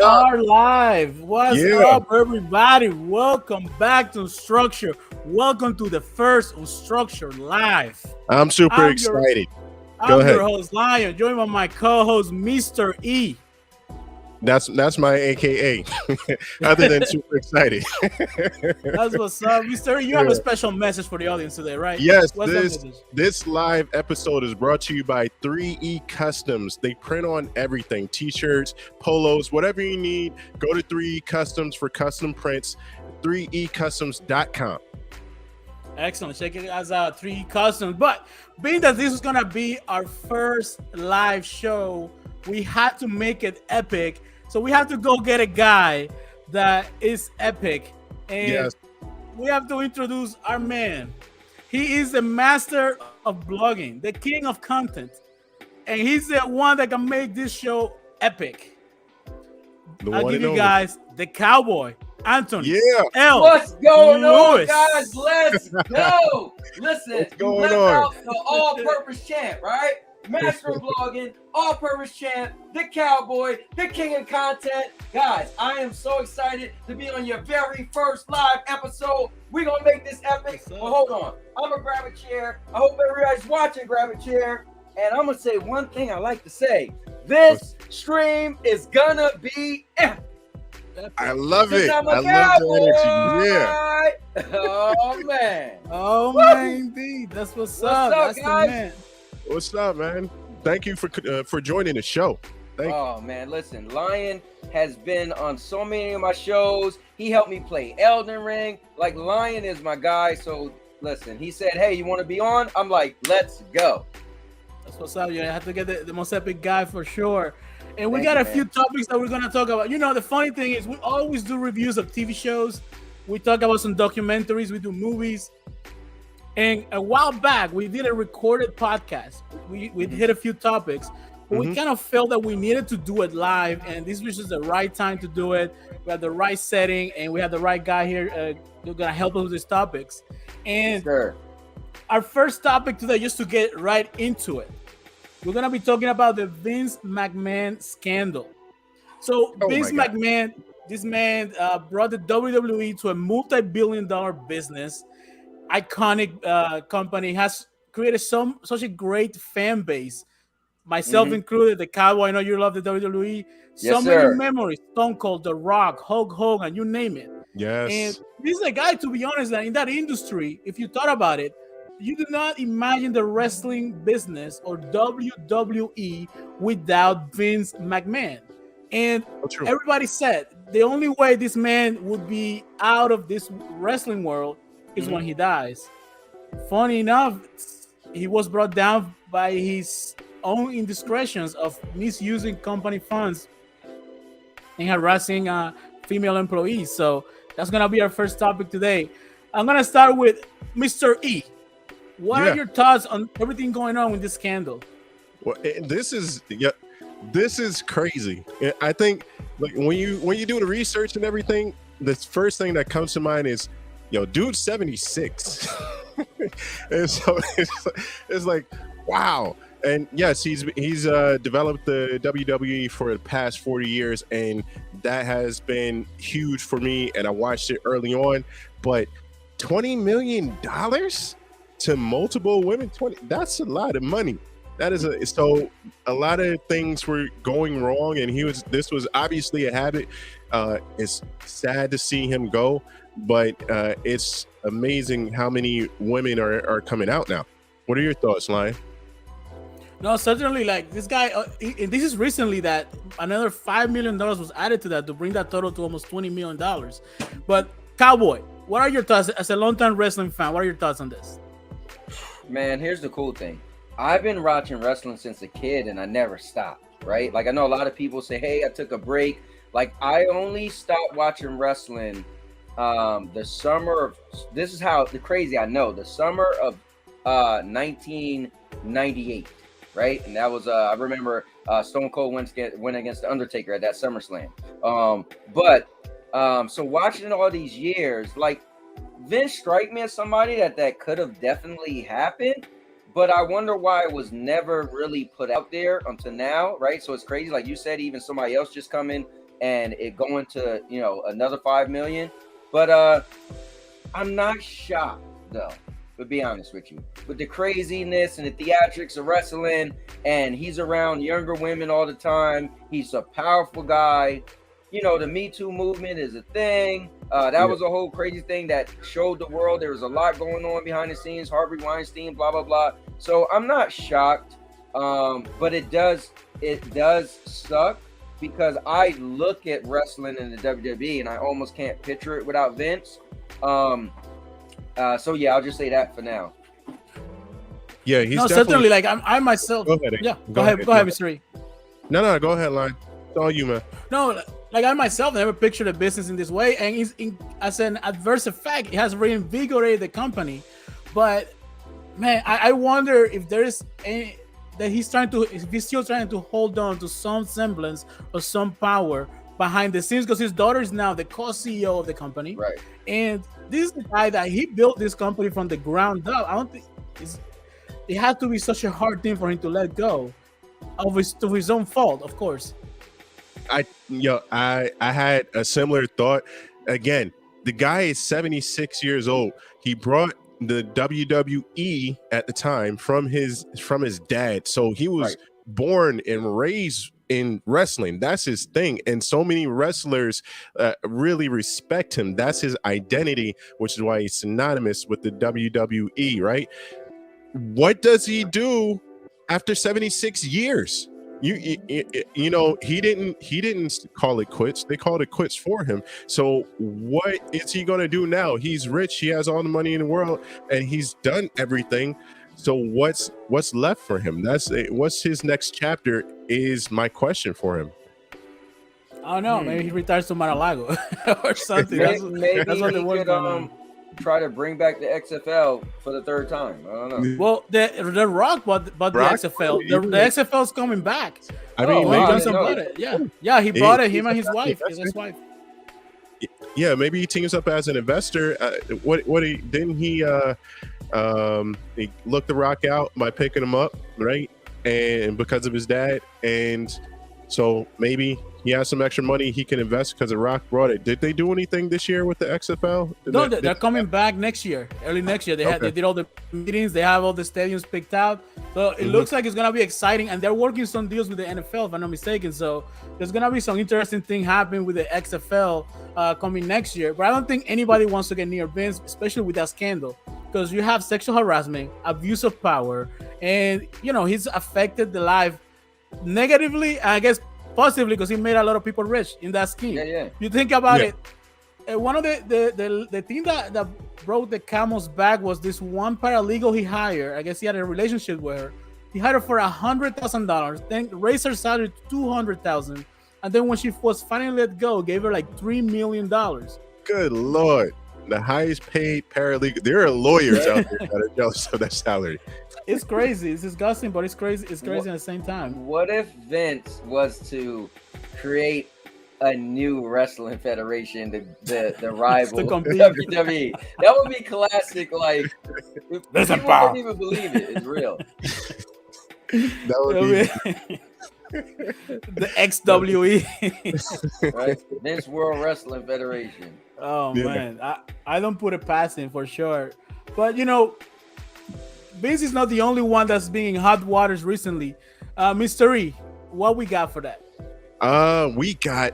are live. What's Yeah, up, everybody? Welcome back to Unstructured. Welcome to the first Unstructured Live. I'm super I'm your excited. Go I'm ahead. your host, Lion, joined by my co-host, Mr. E. That's my AKA. Other than super excited. That's what's up, Mr. E. You have a special message for the audience today, right? Yes, What's that message? this live episode is brought to you by 3E Customs. They print on everything: t-shirts, polos, whatever you need. Go to 3E Customs for custom prints. 3ecustoms.com. Excellent. Check it out, 3 Customs. But being that this is going to be our first live show, we had to make it epic. So we have to go get a guy that is epic. And Yes. we have to introduce our man. He is the master of blogging, the king of content. And he's the one that can make this show epic. The I'll one give and you only. guys the cowboy, Anthony. Yeah. L. What's going Lewis. on, guys? Let's go. Listen, What's you going left on? out the all-purpose champ, right? Master of blogging, all-purpose champ, the cowboy, the king of content. Guys, I am so excited to be on your very first live episode. We're going to make this epic. But hold on. I'm going to grab a chair. I hope everybody's watching. Grab a chair. And I'm going to say one thing I like to say. This stream is going to be epic. I love it. Since I'm a I love the cowboy. energy. Yeah. Oh, man. Oh, Woo! man, indeed. That's what's up. up, That's guys? the man. What's up, man? Thank you for joining the show. Thank you. Oh man, listen, Lion has been on so many of my shows. He helped me play Elden Ring. Like, Lion is my guy. So listen, he said, hey, you want to be on? I'm like, let's go. That's what's up. You have to get the most epic guy for sure. And we Thank got you, a few man. topics that we're going to talk about. You know, the funny thing is we always do reviews of TV shows. We talk about some documentaries. We do movies. And a while back, we did a recorded podcast. We hit a few topics. But we kind of felt that we needed to do it live. And this was just the right time to do it. We had the right setting. And we had the right guy here who's going to help us with these topics. And Sure. our first topic today, just to get right into it, we're going to be talking about the Vince McMahon scandal. So Vince my God. McMahon, this man brought the WWE to a multi-billion-dollar business, iconic company, has created such a great fan base, myself included, the cowboy. I know you love the WWE. So Yes, many sir. memories, Stone Cold, The Rock, Hulk Hogan, you name it. Yes. And this is a guy, to be honest, that in that industry, if you thought about it, you do not imagine the wrestling business or WWE without Vince McMahon. And So true. everybody said the only way this man would be out of this wrestling world is when he dies. Funny enough, he was brought down by his own indiscretions of misusing company funds and harassing female employees. So that's gonna be our first topic today. I'm gonna start with Mr. E. What Yeah. are your thoughts on everything going on with this scandal? Well, this is crazy. I think like when you do the research and everything, the first thing that comes to mind is, dude's 76. And so it's like, wow. And yes, he's developed the WWE for the past 40 years, and that has been huge for me. And I watched it early on, but $20 million to multiple women, that's a lot of money. That is so a lot of things were going wrong, and this was obviously a habit. It's sad to see him go, but it's amazing how many women are coming out now. What are your thoughts, Lion? No, certainly, like this guy, and this is recently that another $5 million was added to that to bring that total to almost $20 million. But Cowboy, what are your thoughts as a longtime wrestling fan? What are your thoughts on this? Man, here's the cool thing. I've been watching wrestling since a kid and I never stopped, right? Like, I know a lot of people say, hey, I took a break. Like, I only stopped watching wrestling the summer of, this is how the crazy I know, the summer of 1998, right? And that was, I remember Stone Cold went against The Undertaker at that SummerSlam. So watching all these years, like, Vince strike me as somebody that could have definitely happened, but I wonder why it was never really put out there until now, right? So it's crazy. Like you said, even somebody else just come in and it going to, you know, another 5 million. But I'm not shocked though, to be honest with you, with the craziness and the theatrics of wrestling, and he's around younger women all the time. He's a powerful guy. You know, the Me Too movement is a thing. That was a whole crazy thing that showed the world there was a lot going on behind the scenes. Harvey Weinstein, blah blah blah. So I'm not shocked, but it does suck, because I look at wrestling in the WWE and I almost can't picture it without Vince. So yeah, I'll just say that for now. Yeah, he's no, definitely... certainly. Like I myself. Go ahead. Yeah, go ahead, Mr. E. No, go ahead, Line. It's all you, man. No, like I myself never pictured a business in this way, and as an adverse effect, it has reinvigorated the company. But man, I wonder if there is any that if he's still trying to hold on to some semblance of some power behind the scenes, because his daughter is now the co-CEO of the company, Right? And this is the guy that he built this company from the ground up. I don't think it had to be such a hard thing for him to let go of his own fault, of course. I had a similar thought. Again, the guy is 76 years old. He brought the WWE at the time from his dad. So he was born and raised in wrestling. That's his thing. And so many wrestlers really respect him. That's his identity, which is why he's synonymous with the WWE, right? What does he do after 76 years? You know, he didn't call it quits. They called it quits for him. So what is he going to do now? He's rich. He has all the money in the world, and he's done everything. So what's left for him? What's his next chapter is my question for him. I don't know. Maybe he retires to Mar-a-Lago or something. Maybe that's what he could try to bring back the XFL for the third time. I don't know. Well, the Rock bought the XFL. The XFL is coming back. I mean, Johnson bought it. Yeah, he bought it. Him and his wife. His wife. Yeah, maybe he teams up as an investor. He looked the Rock out by picking him up, right? And because of his dad, and so maybe he has some extra money he can invest because the Rock brought it. Did they do anything this year with the XFL? They're coming back next year, early next year. They did all the meetings. They have all the stadiums picked out. So it looks like it's gonna be exciting, and they're working some deals with the NFL, if I'm not mistaken. So there's gonna be some interesting thing happening with the XFL coming next year. But I don't think anybody wants to get near Vince, especially with that scandal, because you have sexual harassment, abuse of power, and you know he's affected the life negatively, I guess. Positively, because he made a lot of people rich in that scheme. Yeah. You think about it. One of the thing that broke the camel's back was this one paralegal he hired. I guess he had a relationship with her. He hired her for $100,000, then raised her salary to $200,000, and then when she was finally let go, gave her like $3 million. Good Lord. The highest paid paralegal. There are lawyers out there that are jealous of that salary. It's crazy. It's disgusting, but it's crazy. It's crazy at the same time. What if Vince was to create a new wrestling federation, the rival WWE? That would be classic. Like, people don't even believe it. It's real. That would be the XWE. Right? Vince World Wrestling Federation. Oh man, I don't put it past him for sure. But you know, Vince is not the only one that's being in hot waters recently. Mr. E, what we got for that? We got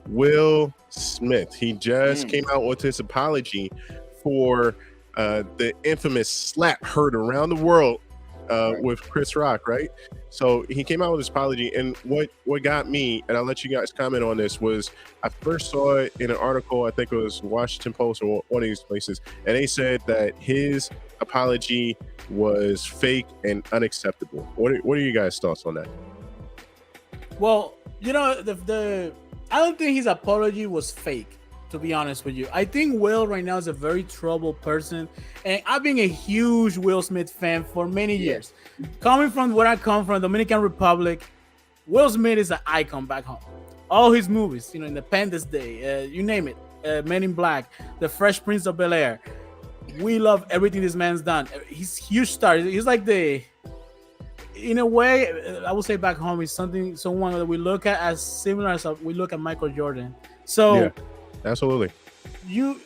Will Smith. He just came out with his apology for the infamous slap heard around the world with Chris Rock, right? So he came out with his apology, and what got me, and I'll let you guys comment on this, was I first saw it in an article, I think it was Washington Post or one of these places, and they said that his apology was fake and unacceptable. What are you guys' thoughts on that? Well, you know, I don't think his apology was fake, to be honest with you. I think Will right now is a very troubled person, and I've been a huge Will Smith fan for many years. Coming from where I come from, Dominican Republic, Will Smith is an icon back home. All his movies, you know, Independence Day, you name it, Men in Black, The Fresh Prince of Bel-Air. We love everything this man's done. He's a huge star. He's like in a way, I would say back home is someone that we look at as similar as we look at Michael Jordan. So Yeah, absolutely. you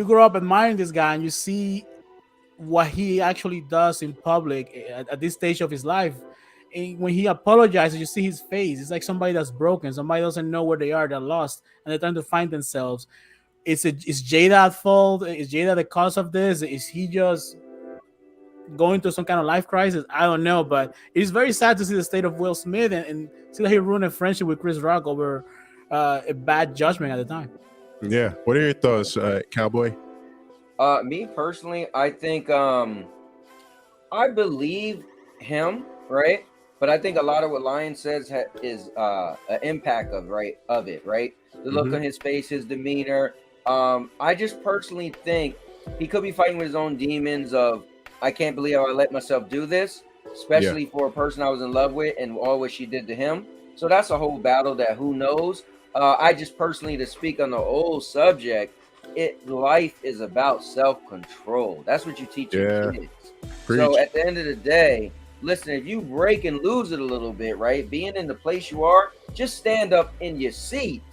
grow up admiring this guy and you see what he actually does in public at this stage of his life. And when he apologizes, you see his face. It's like somebody that's broken. Somebody doesn't know where they are. They're lost and they're trying to find themselves. Is Jada at fault? Is Jada the cause of this? Is he just going through some kind of life crisis? I don't know, but it's very sad to see the state of Will Smith and see that he ruined a friendship with Chris Rock over a bad judgment at the time. Yeah. What are your thoughts, Cowboy? Me personally, I think I believe him, right? But I think a lot of what Lion says is an impact of it, right? The look on his face, his demeanor. I just personally think he could be fighting with his own demons of, I can't believe I let myself do this, especially for a person I was in love with and all what she did to him. So that's a whole battle that who knows. I just personally, to speak on the old subject, life is about self-control. That's what you teach your kids. Preach. So at the end of the day, listen, if you break and lose it a little bit, right? Being in the place you are, just stand up in your seat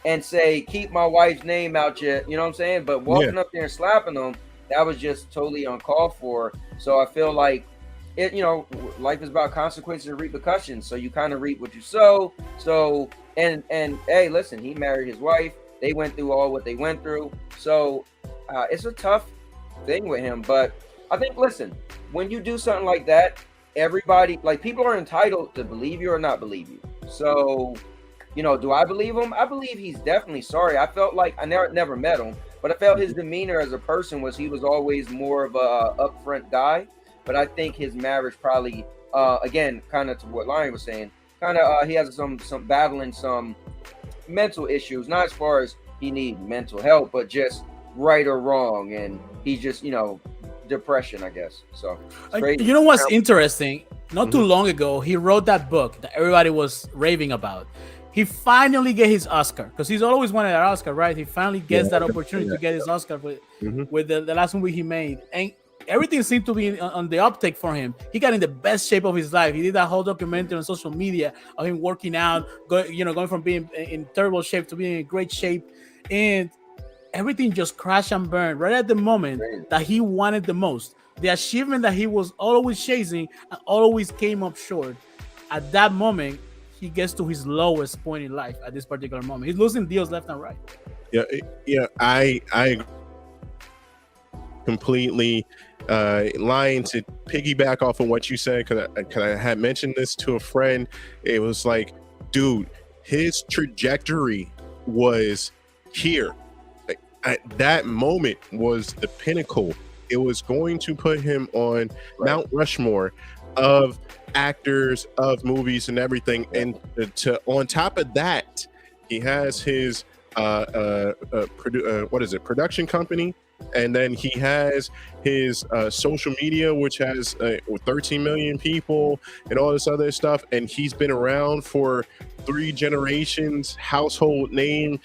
and say, keep my wife's name out you know what I'm saying? But walking up there and slapping them, that was just totally uncalled for. So I feel like life is about consequences and repercussions. So you kind of reap what you sow. So and hey, listen, he married his wife. They went through all what they went through. So it's a tough thing with him. But I think, listen, when you do something like that, everybody, like, people are entitled to believe you or not believe you. So, do I believe him? I believe he's definitely sorry. I felt like I never met him, but I felt his demeanor as a person he was always more of a upfront guy. But I think his marriage probably, again, kind of to what Lion was saying, he has some battling some mental issues, not as far as he needs mental help, but just right or wrong, and he's just depression, I guess. So you know what's interesting? Not too long ago, he wrote that book that everybody was raving about. He finally get his Oscar, because he's always wanted an Oscar, right? He finally gets that opportunity to get his Oscar with the last movie he made, and everything seemed to be on the uptake for him. He got in the best shape of his life. He did that whole documentary on social media of him working out, going from being in terrible shape to being in great shape, and everything just crashed and burned right at the moment that he wanted the most. The achievement that he was always chasing and always came up short. At that moment, he gets to his lowest point in life at this particular moment. He's losing deals left and right. Yeah, I completely Lying to piggyback off of what you said, because I had mentioned this to a friend. It was like, dude, his trajectory was here. At that moment was the pinnacle. It was going to put him on Mount Rushmore of actors, of movies and everything. And on top of that, he has his production company, and then he has his social media, which has 13 million people and all this other stuff. And he's been around for 3 generations, household name.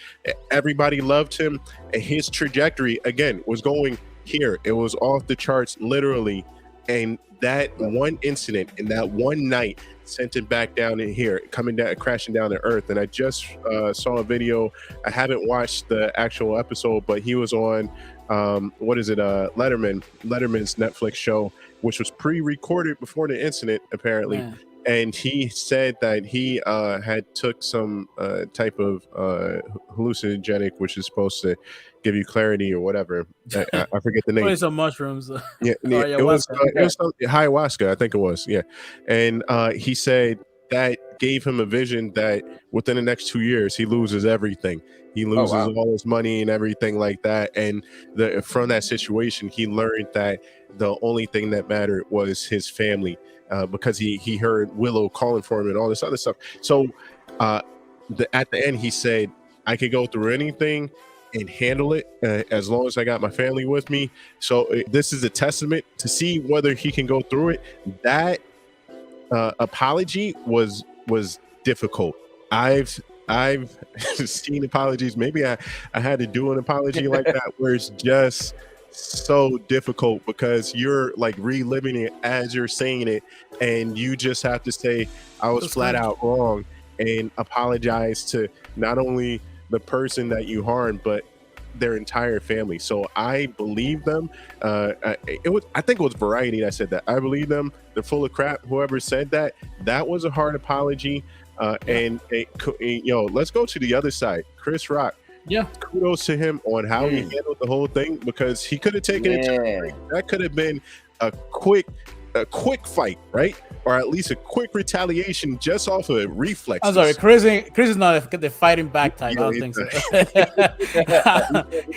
Everybody loved him. And his trajectory, again, was going here. It was off the charts, literally. And that one incident and that one night sent him back down in here, coming down, crashing down to earth. And I just saw a video. I haven't watched the actual episode, but he was on Letterman's Netflix show, which was pre-recorded before the incident, apparently. Yeah. And he said that he had took some type of hallucinogenic, which is supposed to give you clarity or whatever. I forget the name. Probably some mushrooms. Yeah, it was ayahuasca, I think it was. Yeah, and he said that gave him a vision that within the next 2 years he loses everything. He loses all his money and everything like that. And from that situation, he learned that the only thing that mattered was his family, because he heard Willow calling for him and all this other stuff. So at the end, he said, I could go through anything and handle it as long as I got my family with me. So this is a testament to see whether he can go through it. That apology was difficult. I've seen apologies. Maybe I had to do an apology like that, where it's just so difficult because you're like reliving it as you're saying it, and you just have to say, I was flat out wrong, and apologize to not only the person that you harmed, but their entire family. So I believe them. I think it was Variety that said that. I believe them. They're full of crap. Whoever said that, that was a hard apology. And let's go to the other side. Chris Rock. Yeah, kudos to him on how he handled the whole thing, because he could have taken it to the ring. That could have been a quick fight, right? Or at least a quick retaliation just off of reflexes. I'm sorry, Chris is not the fighting back type. I don't think so.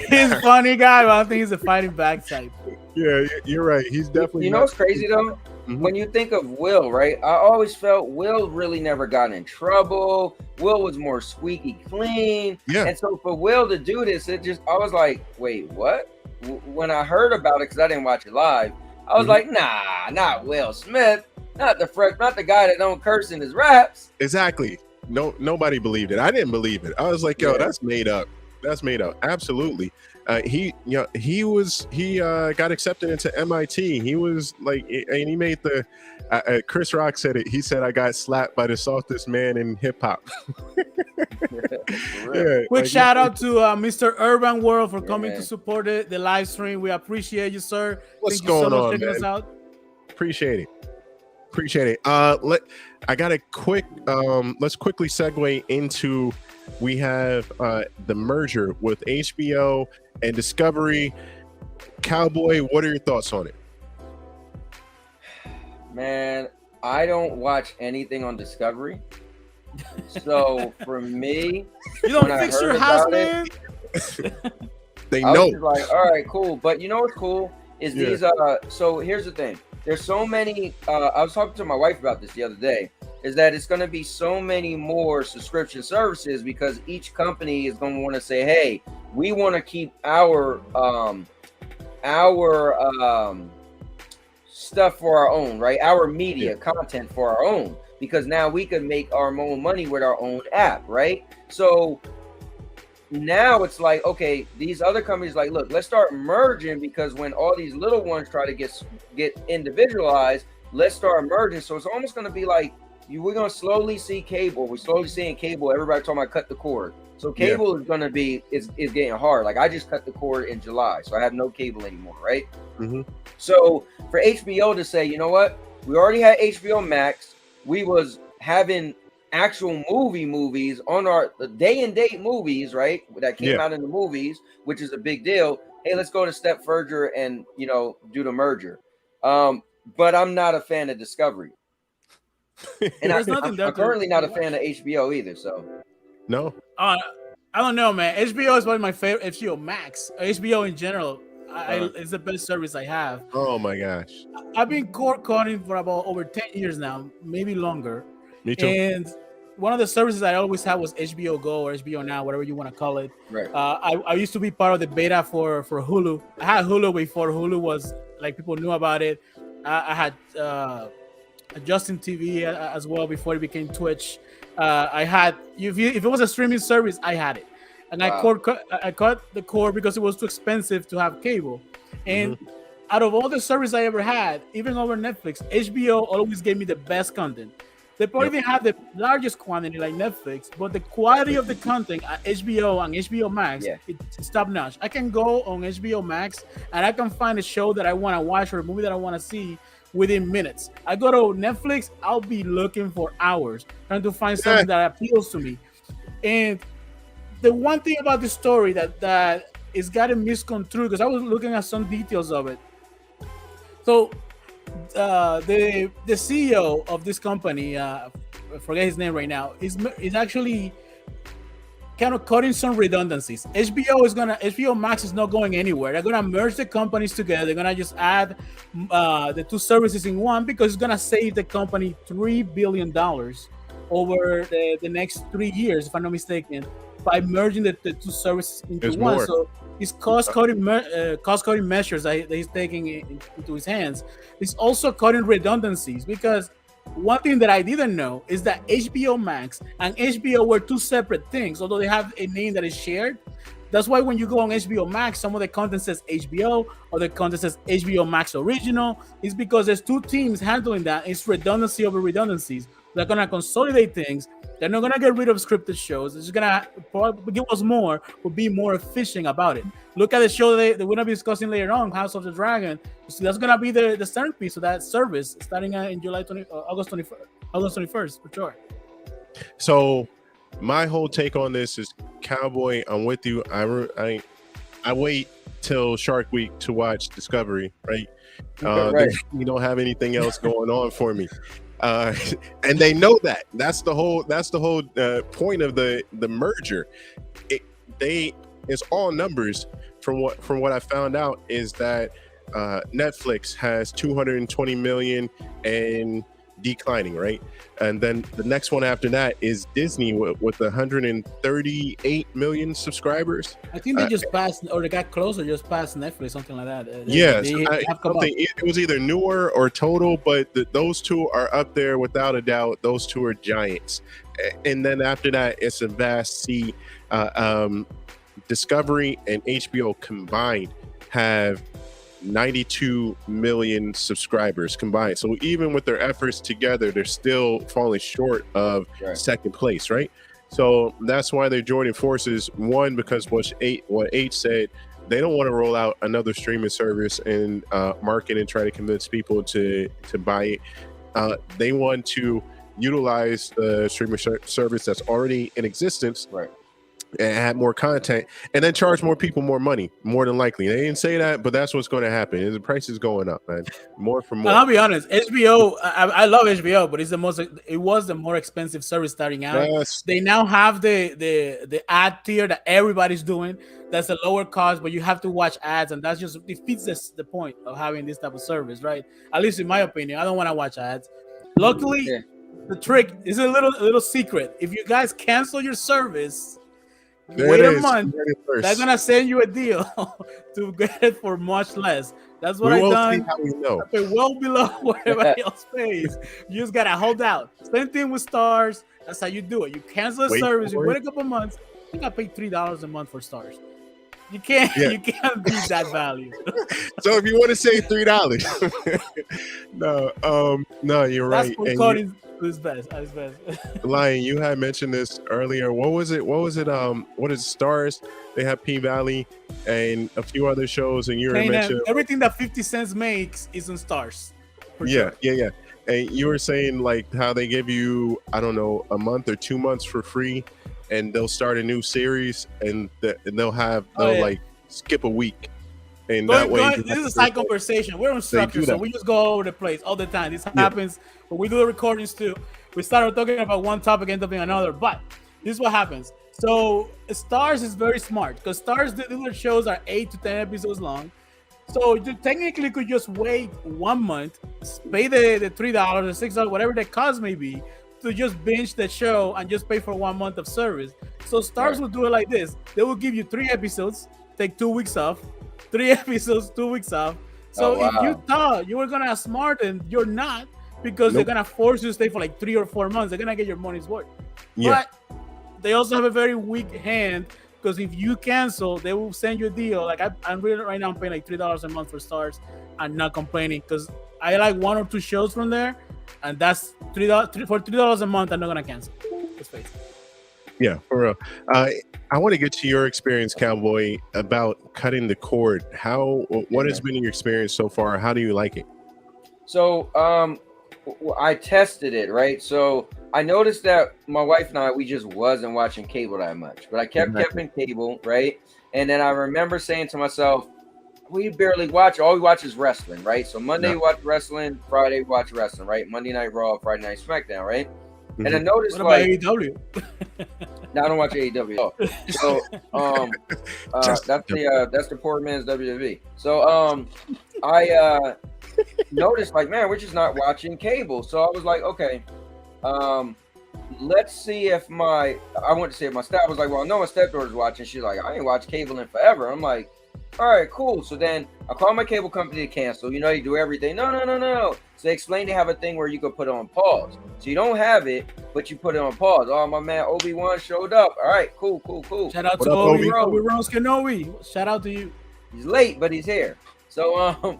He's a funny guy, but I don't think he's a fighting back type. Yeah, you're right. He's definitely. You know what's crazy though? Mm-hmm. When you think of Will, right? I always felt Will really never got in trouble. Will was more squeaky clean. Yeah. And so for Will to do this, I was like, wait, what? When I heard about it, because I didn't watch it live, I was like, nah, not Will Smith, not the guy that don't curse in his raps. Exactly. No, nobody believed it. I didn't believe it. I was like, yo, that's made up. That's made up. Absolutely. He got accepted into MIT. He was like, and he made the. Chris Rock said it. He said, "I got slapped by the softest man in hip hop." Quick shout out to Mr. Urban World for coming to support the live stream. We appreciate you, sir. What's going on, man? Us out. Appreciate it. I got a quick. Let's quickly segue into. We have the merger with HBO and Discovery. Cowboy, what are your thoughts on it? Man, I don't watch anything on Discovery. So for me, you don't fix your house, man. They know. I was like, all right, cool. But you know what's cool is these. So here's the thing. There's so many. I was talking to my wife about this the other day. Is that it's going to be so many more subscription services because each company is going to want to say, hey, we want to keep our stuff for our own, right? Our media content for our own, because now we can make our own money with our own app, right? So now it's like, okay, these other companies like, look, let's start merging, because when all these little ones try to get individualized, let's start merging. So it's almost going to be like, we're going to slowly see cable. We're slowly seeing cable. Everybody talking about cut the cord. So cable is going to be, is getting hard. Like I just cut the cord in July. So I have no cable anymore, right? Mm-hmm. So for HBO to say, you know what? We already had HBO Max. We was having actual movies on our day and date movies, right? That came out in the movies, which is a big deal. Hey, let's go to step further and, do the merger. But I'm not a fan of Discovery. And I'm currently not a fan of HBO either. So no, I don't know, man. HBO is one of my favorite. HBO Max, HBO in general, it's the best service I have. Oh my gosh, I've been cord-cutting for about over 10 years now, maybe longer. Me too. And one of the services I always had was HBO Go or HBO Now, whatever you want to call it. Right. I used to be part of the beta for Hulu. I had Hulu before Hulu was like people knew about it. I had Justin TV as well before it became Twitch. I had if it was a streaming service, I had it, and I cut the cord because it was too expensive to have cable. And out of all the services I ever had, even over Netflix, HBO always gave me the best content. They probably didn't have the largest quantity like Netflix, but the quality of the content at HBO and HBO Max, it's top notch. I can go on HBO Max and I can find a show that I want to watch or a movie that I want to see within minutes. I go to Netflix, I'll be looking for hours trying to find something that appeals to me. And the one thing about this story that is gotten misconstrued, because I was looking at some details of it. So the CEO of this company, I forget his name right now, is actually kind of cutting some redundancies. HBO Max is not going anywhere. They're gonna merge the companies together. They're gonna just add the two services in one, because it's gonna save the company $3 billion over the next 3 years, if I'm not mistaken, by merging the two services into one. More. So these cost-cutting measures that he's taking into his hands. He's also cutting redundancies, because one thing that I didn't know is that HBO Max and HBO were two separate things, although they have a name that is shared. That's why when you go on HBO Max, some of the content says HBO or the content says HBO Max Original. It's because there's two teams handling that. It's redundancy over redundancies. They're gonna consolidate things. They're not gonna get rid of scripted shows. It's just gonna probably give us more, but be more efficient about it. Look at the show that we're gonna be discussing later on, House of the Dragon. So that's gonna be the centerpiece of that service starting in August 21st for sure. So my whole take on this is, Cowboy, I'm with you. I wait till Shark Week to watch Discovery, right? Right. You don't have anything else going on for me. And they know that. That's the whole point of the merger. It's all numbers. From what I found out is that Netflix has 220 million and declining, right? And then the next one after that is Disney with 138 million subscribers. I think they just passed, or they got closer, just passed Netflix, something like that. It was either newer or total, but those two are up there without a doubt. Those two are giants. And then after that, it's a vast sea. Discovery and HBO combined have 92 million subscribers combined. So even with their efforts together, they're still falling short of second place, right? So that's why they're joining forces. One, because what H said, they don't want to roll out another streaming service and market and try to convince people to buy it. They want to utilize the streaming service that's already in existence, right, and add more content, and then charge more people more money, more than likely. They didn't say that, but that's what's going to happen. The price is going up, man. More for more. I'll be honest, HBO, I love HBO, but it was the more expensive service starting out. Yes. They now have the ad tier that everybody's doing. That's a lower cost, but you have to watch ads, and that's just defeats the point of having this type of service, right? At least in my opinion, I don't want to watch ads. Luckily, the trick is a little secret. If you guys cancel your service, wait a month, they're gonna send you a deal to get it for much less. That's what I've done. How we know. I pay well below what everybody else pays. You just gotta hold out. Same thing with Stars. That's how you do it. You cancel a service, you wait a couple months. I think I pay $3 a month for Stars. You can't beat that value. So if you want to save $3, no, you're right. That's his best. Lion, you had mentioned this earlier. What was it? What is Stars? They have P-Valley and a few other shows, and you mentioned everything that 50 Cent makes is on Stars. Yeah. And you were saying like how they give you, I don't know, a month or 2 months for free, and they'll start a new series, and they'll like skip a week. And that way, this is a side conversation. We're Unstructured, so we just go all over the place all the time. This happens when we do the recordings too. We started talking about one topic, end up in another. But this is what happens. So Stars is very smart because Stars, the little shows are 8 to 10 episodes long. So you technically could just wait 1 month, pay the $3, the $6, whatever the cost may be, to just binge the show and just pay for 1 month of service. So Stars will do it like this. They will give you 3 episodes, take 2 weeks off. 3 episodes, 2 weeks off. So if you thought you were gonna outsmart them, you're not, because they're gonna force you to stay for like 3 or 4 months. They're gonna get your money's worth. But they also have a very weak hand, because if you cancel, they will send you a deal. Like I'm really right now, I'm paying like $3 a month for Stars. I'm not complaining because I like 1 or 2 shows from there, and that's $3 for $3 a month. I'm not gonna cancel. Let's face it. Yeah, for real. I want to get to your experience, Cowboy, about cutting the cord. What has been your experience so far? How do you like it? So, I tested it, right? So I noticed that my wife and I, we just wasn't watching cable that much, but I kept in cable, right? And then I remember saying to myself, we barely watch. All we watch is wrestling, right? So Monday we watch wrestling, Friday we watch wrestling, right? Monday Night Raw, Friday Night SmackDown, right? Mm-hmm. And I noticed what about AEW? No, I don't watch AEW. So that's the poor man's WWE. So I noticed like, man, we're just not watching cable. So I was like, okay, let's see if I went to see if my step was like, well, I know my stepdaughter's watching. She's like, I ain't watched cable in forever. I'm like, all right, cool. So then I call my cable company to cancel. You do everything. No. So they explain they have a thing where you could put it on pause. So you don't have it. but you put it on pause. Oh, my man Obi-Wan showed up. All right, cool. Shout out What to up, Obi Obi? Rose Kenobi. Shout out to you. He's late, but he's here. So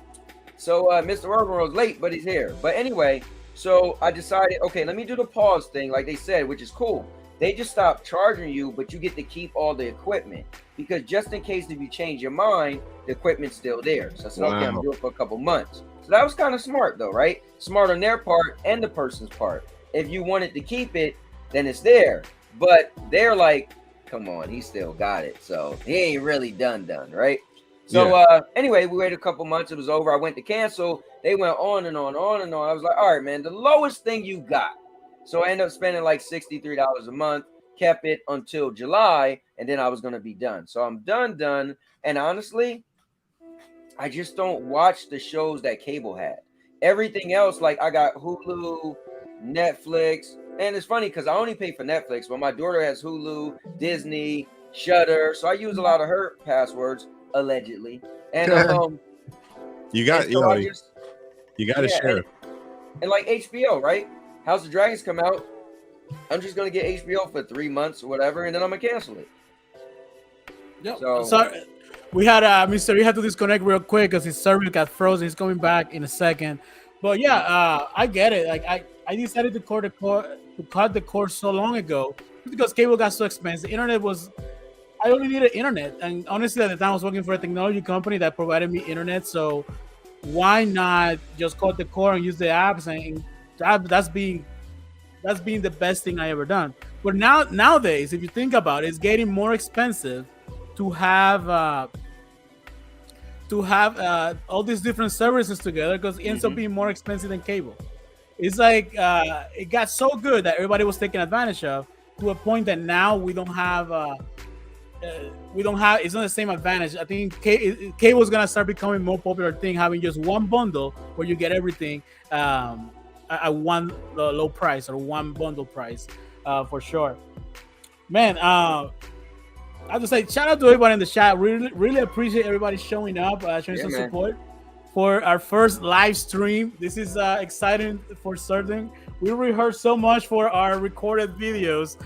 Mr. Urban was late, but he's here. But anyway, so I decided, okay, let me do the pause thing, like they said, which is cool. They just stopped charging you, but you get to keep all the equipment, because just in case if you change your mind, the equipment's still there. So I said, okay, I'm gonna do it for a couple months. So that was kind of smart though, right? Smart on their part and the person's part. If you wanted to keep it, then it's there. But they're like, come on, he still got it. So he ain't really done, right? So anyway, we waited a couple months. It was over. I went to cancel. They went on and on. I was like, all right, man, the lowest thing you got. So I ended up spending like $63 a month, kept it until July, and then I was going to be done. So I'm done. And honestly, I just don't watch the shows that cable had. Everything else, like I got Hulu, Netflix, and it's funny because I only pay for Netflix, but my daughter has Hulu, Disney, Shudder, so I use a lot of her passwords, allegedly. And you got and so you got to share. And like HBO, right? House of Dragons come out. I'm just gonna get HBO for 3 months or whatever, and then I'm gonna cancel it. Yep. So Sorry. We had Mr. You had to disconnect real quick because his server got frozen. He's coming back in a second. But yeah, I get it. Like I decided to cut the cord so long ago because cable got so expensive. I only needed internet, and honestly, at the time I was working for a technology company that provided me internet. So why not just cut the cord and use the apps? And that's being the best thing I ever done. But nowadays, if you think about it, it's getting more expensive to have all these different services together because it ends up being more expensive than cable. It's like it got so good that everybody was taking advantage of, to a point that now we don't have it's not the same advantage. I think cable is gonna start becoming more popular thing, having just one bundle where you get everything at one low price or one bundle price, for sure. Man, I have to say, shout out to everybody in the chat. Really appreciate everybody showing up, showing some support for our first live stream. This is exciting for certain. We rehearse so much for our recorded videos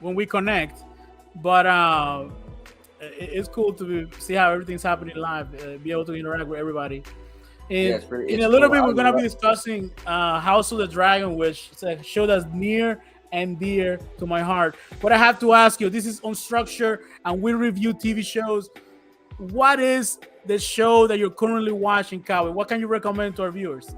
when we connect, but it's cool to see how everything's happening live, be able to interact with everybody. And in a little bit, we're gonna be discussing House of the Dragon, which is a show that's near and dear to my heart. But I have to ask you, this is Unstructured, and we review TV shows. What is the show that you're currently watching, Cowboy? What can you recommend to our viewers?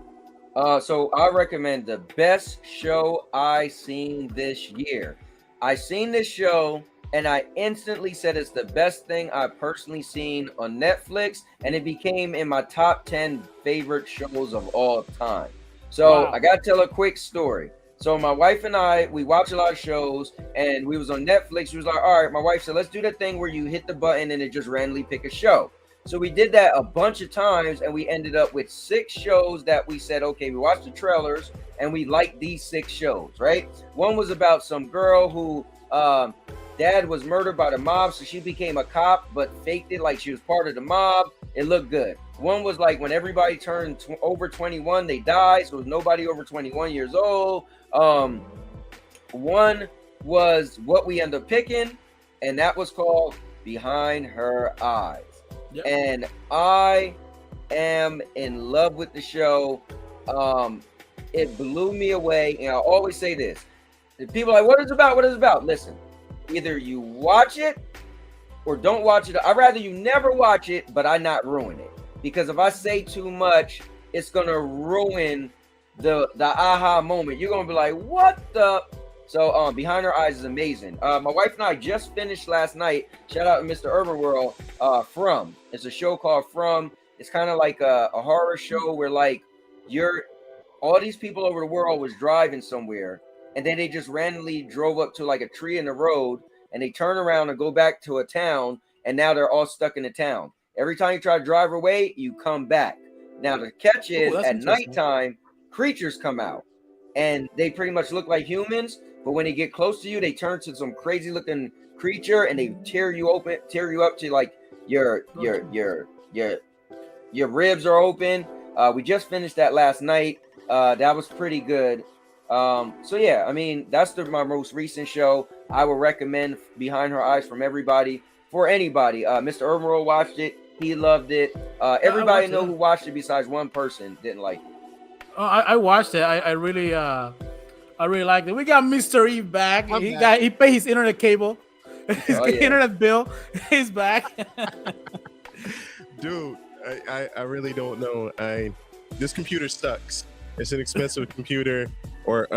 So I recommend the best show I seen this year. I seen this show and I instantly said it's the best thing I've personally seen on Netflix, and it became in my top 10 favorite shows of all time. So wow. I gotta tell a quick story. So my wife and I, we watch a lot of shows, and we was on Netflix. She was like, all right, my wife said, let's do that thing where you hit the button and it just randomly pick a show. So we did that a bunch of times, and we ended up with 6 shows that we said, okay, we watched the trailers and we liked these 6 shows, right? One was about some girl who dad was murdered by the mob, so she became a cop but faked it like she was part of the mob. It looked good. One was like when everybody turned over 21, they died, so it was nobody over 21 years old. One was What We End Up Picking, and that was called Behind Her Eyes. Yep. And I am in love with the show. It blew me away, and I always say this. People are like, what is it about? What is it about? Listen, either you watch it or don't watch it. I'd rather you never watch it, but I not ruin it. Because if I say too much, it's going to ruin the aha moment. You're going to be like, what the? So Behind Her Eyes is amazing. My wife and I just finished last night. Shout out to Mr. Urban World. From. It's a show called From. It's kind of like a horror show where like all these people over the world was driving somewhere, and then they just randomly drove up to like a tree in the road, and they turn around and go back to a town, and now they're all stuck in the town. Every time you try to drive away, you come back. Now the catch is at nighttime, creatures come out, and they pretty much look like humans, but when they get close to you, they turn to some crazy looking creature, and they tear you up to like your ribs are open. We just finished that last night. That was pretty good. So yeah, I mean, that's my most recent show. I would recommend Behind Her Eyes from everybody, for anybody. Mr. Ermero watched it. He loved it. Everybody I know who watched it besides one person didn't like it. I watched it. I really liked it. We got Mr. Eve back. He paid his internet cable. His internet bill. He's back. Dude, I really don't know. This computer sucks. It's an expensive computer, or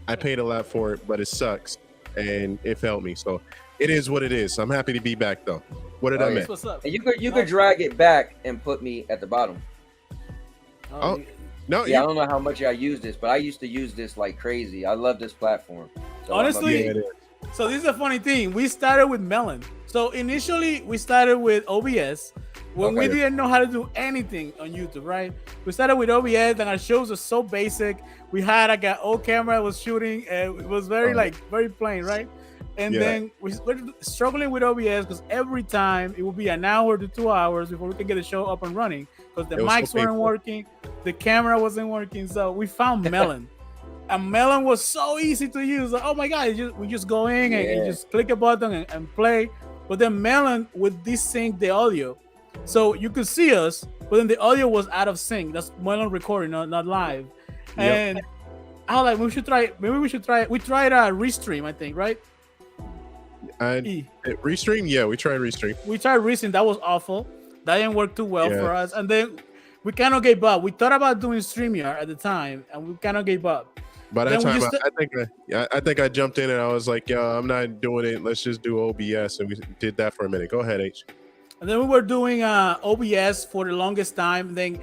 I paid a lot for it, but it sucks, and it failed me. So it is what it is. I'm happy to be back, though. What did I miss? What's up? And you could drag it back and put me at the bottom. No, yeah, I don't know how much I use this, but I used to use this like crazy. I love this platform. So honestly, so this is a funny thing. We started with Melon. So initially, we started with OBS when we didn't know how to do anything on YouTube, right? We started with OBS, and our shows were so basic. We had like an old camera that was shooting, and it was very very plain, right? And then we're struggling with OBS because every time it would be an hour to 2 hours before we could get the show up and running because the mics weren't working, the camera wasn't working. So we found Melon. And Melon was so easy to use. Like, oh my God, we just go in and you just click a button and play. But then Melon would desync the audio. So you could see us, but then the audio was out of sync. That's Melon recording, not live. And I was like, we should try. We tried a Restream, I think, right? Restream? Yeah, we tried Restream. That was awful. That didn't work too well for us. And then we kind of gave up. We thought about doing StreamYard at the time, and we kind of gave up. By that time, I think I jumped in and I was like, yo, I'm not doing it. Let's just do OBS. And we did that for a minute. Go ahead, H. And then we were doing OBS for the longest time. Then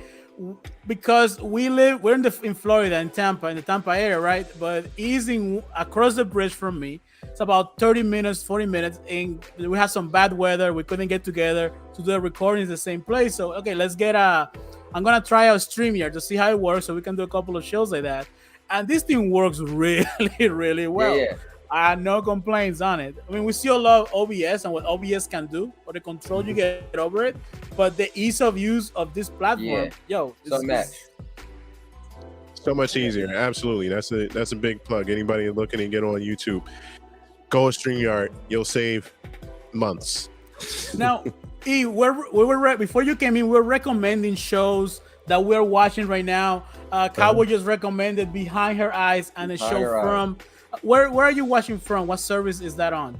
because we're in Florida, in the Tampa area, right? But easing across the bridge from me, it's about 30 minutes, 40 minutes. And we had some bad weather. We couldn't get together to do the recordings in the same place. So, okay, I'm going to try out StreamYard to see how it works so we can do a couple of shows like that. And this thing works really, really well. Yeah. I have no complaints on it. I mean, we still love OBS and what OBS can do, or the control you get over it. But the ease of use of this platform, so much easier. Absolutely, that's a big plug. Anybody looking to get on YouTube, go to StreamYard. You'll save months. Now, E, before you came in, we're recommending shows that we're watching right now. Cowboy just recommended Behind Her Eyes and a show from. Where are you watching from? What service is that on?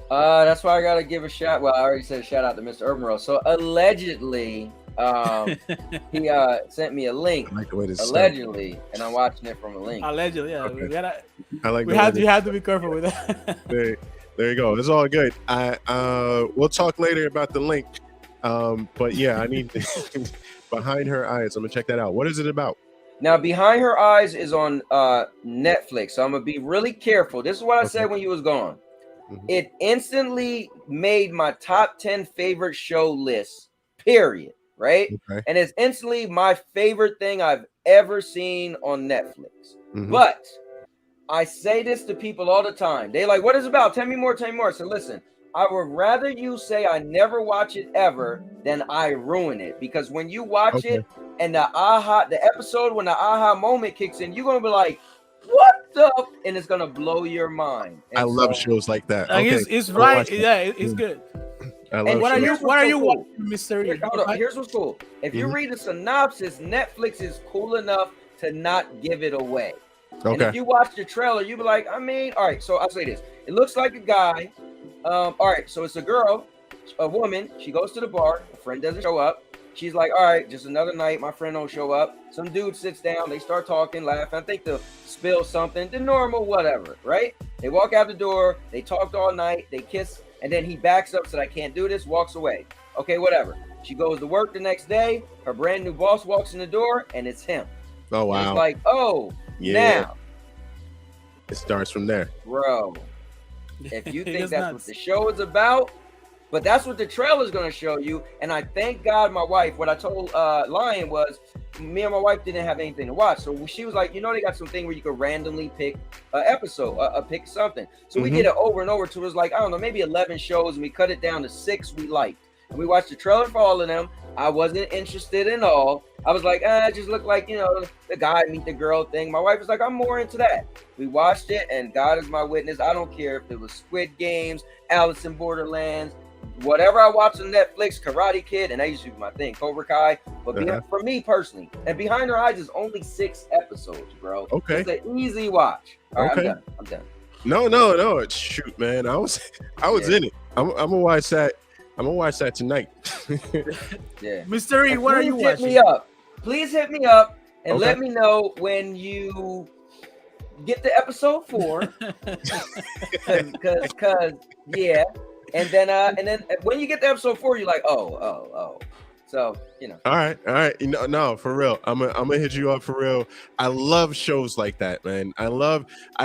That's why I gotta give a shout. Well, I already said a shout out to Mr. Ermero. So allegedly, he sent me a link. I like the way this allegedly, and I'm watching it from a link. Allegedly, yeah. Okay. You have to be careful with that. There you go. It's all good. We'll talk later about the link. But yeah, I need Behind Her Eyes. I'm gonna check that out. What is it about? Now, Behind Her Eyes is on Netflix, so I'm gonna be really careful. This is what I said when you was gone. Mm-hmm. It instantly made my top 10 favorite show list, period, right? Okay. And it's instantly my favorite thing I've ever seen on Netflix. Mm-hmm. But I say this to people all the time. They like, what is it about? Tell me more. So listen, I would rather you say I never watch it ever than I ruin it. Because when you watch it, and the episode when the aha moment kicks in, you're gonna be like, "What the?" And it's gonna blow your mind. And I love shows like that. It's right. Yeah, it's good. And what are you watching, Mr. Here's what's cool. If you read the synopsis, Netflix is cool enough to not give it away. Okay. And if you watch the trailer, you'll be like, I mean, all right. So I'll say this: it looks like a guy. All right. So it's a woman. She goes to the bar. A friend doesn't show up. She's like, all right, just another night. My friend don't show up. Some dude sits down. They start talking, laughing. I think they'll spill something. The normal, whatever, right? They walk out the door. They talked all night. They kiss. And then he backs up, said, I can't do this, walks away. Okay, whatever. She goes to work the next day. Her brand new boss walks in the door, and it's him. Oh, wow. And it's like, now. It starts from there. Bro, if you think that's what the show is about, but that's what the trailer is going to show you. And I thank God my wife, what I told Lion was, me and my wife didn't have anything to watch. So she was like, they got something where you could randomly pick an episode, pick something. So we did it over and over till it was like, I don't know, maybe 11 shows, and we cut it down to 6 we liked. And we watched the trailer for all of them. I wasn't interested in all. I was like, it just looked like, the guy meet the girl thing. My wife was like, I'm more into that. We watched it, and God is my witness. I don't care if it was Squid Games, Alice in Borderlands, whatever I watch on Netflix, Karate Kid, and that used to be my thing, Cobra Kai. But for me personally, and Behind Her Eyes is only 6 episodes, bro. Okay. It's an easy watch. All right, Okay. I'm done. No. Shoot, man. I was in it. I'm gonna watch that. I'm gonna watch that tonight. Yeah. Mystery, what are you watching? Please hit me up and Okay. let me know when you get to episode 4. Cause yeah. And then when you get to episode 4, you're like, oh. So, All right. No, for real. I'm gonna hit you up for real. I love shows like that, man. I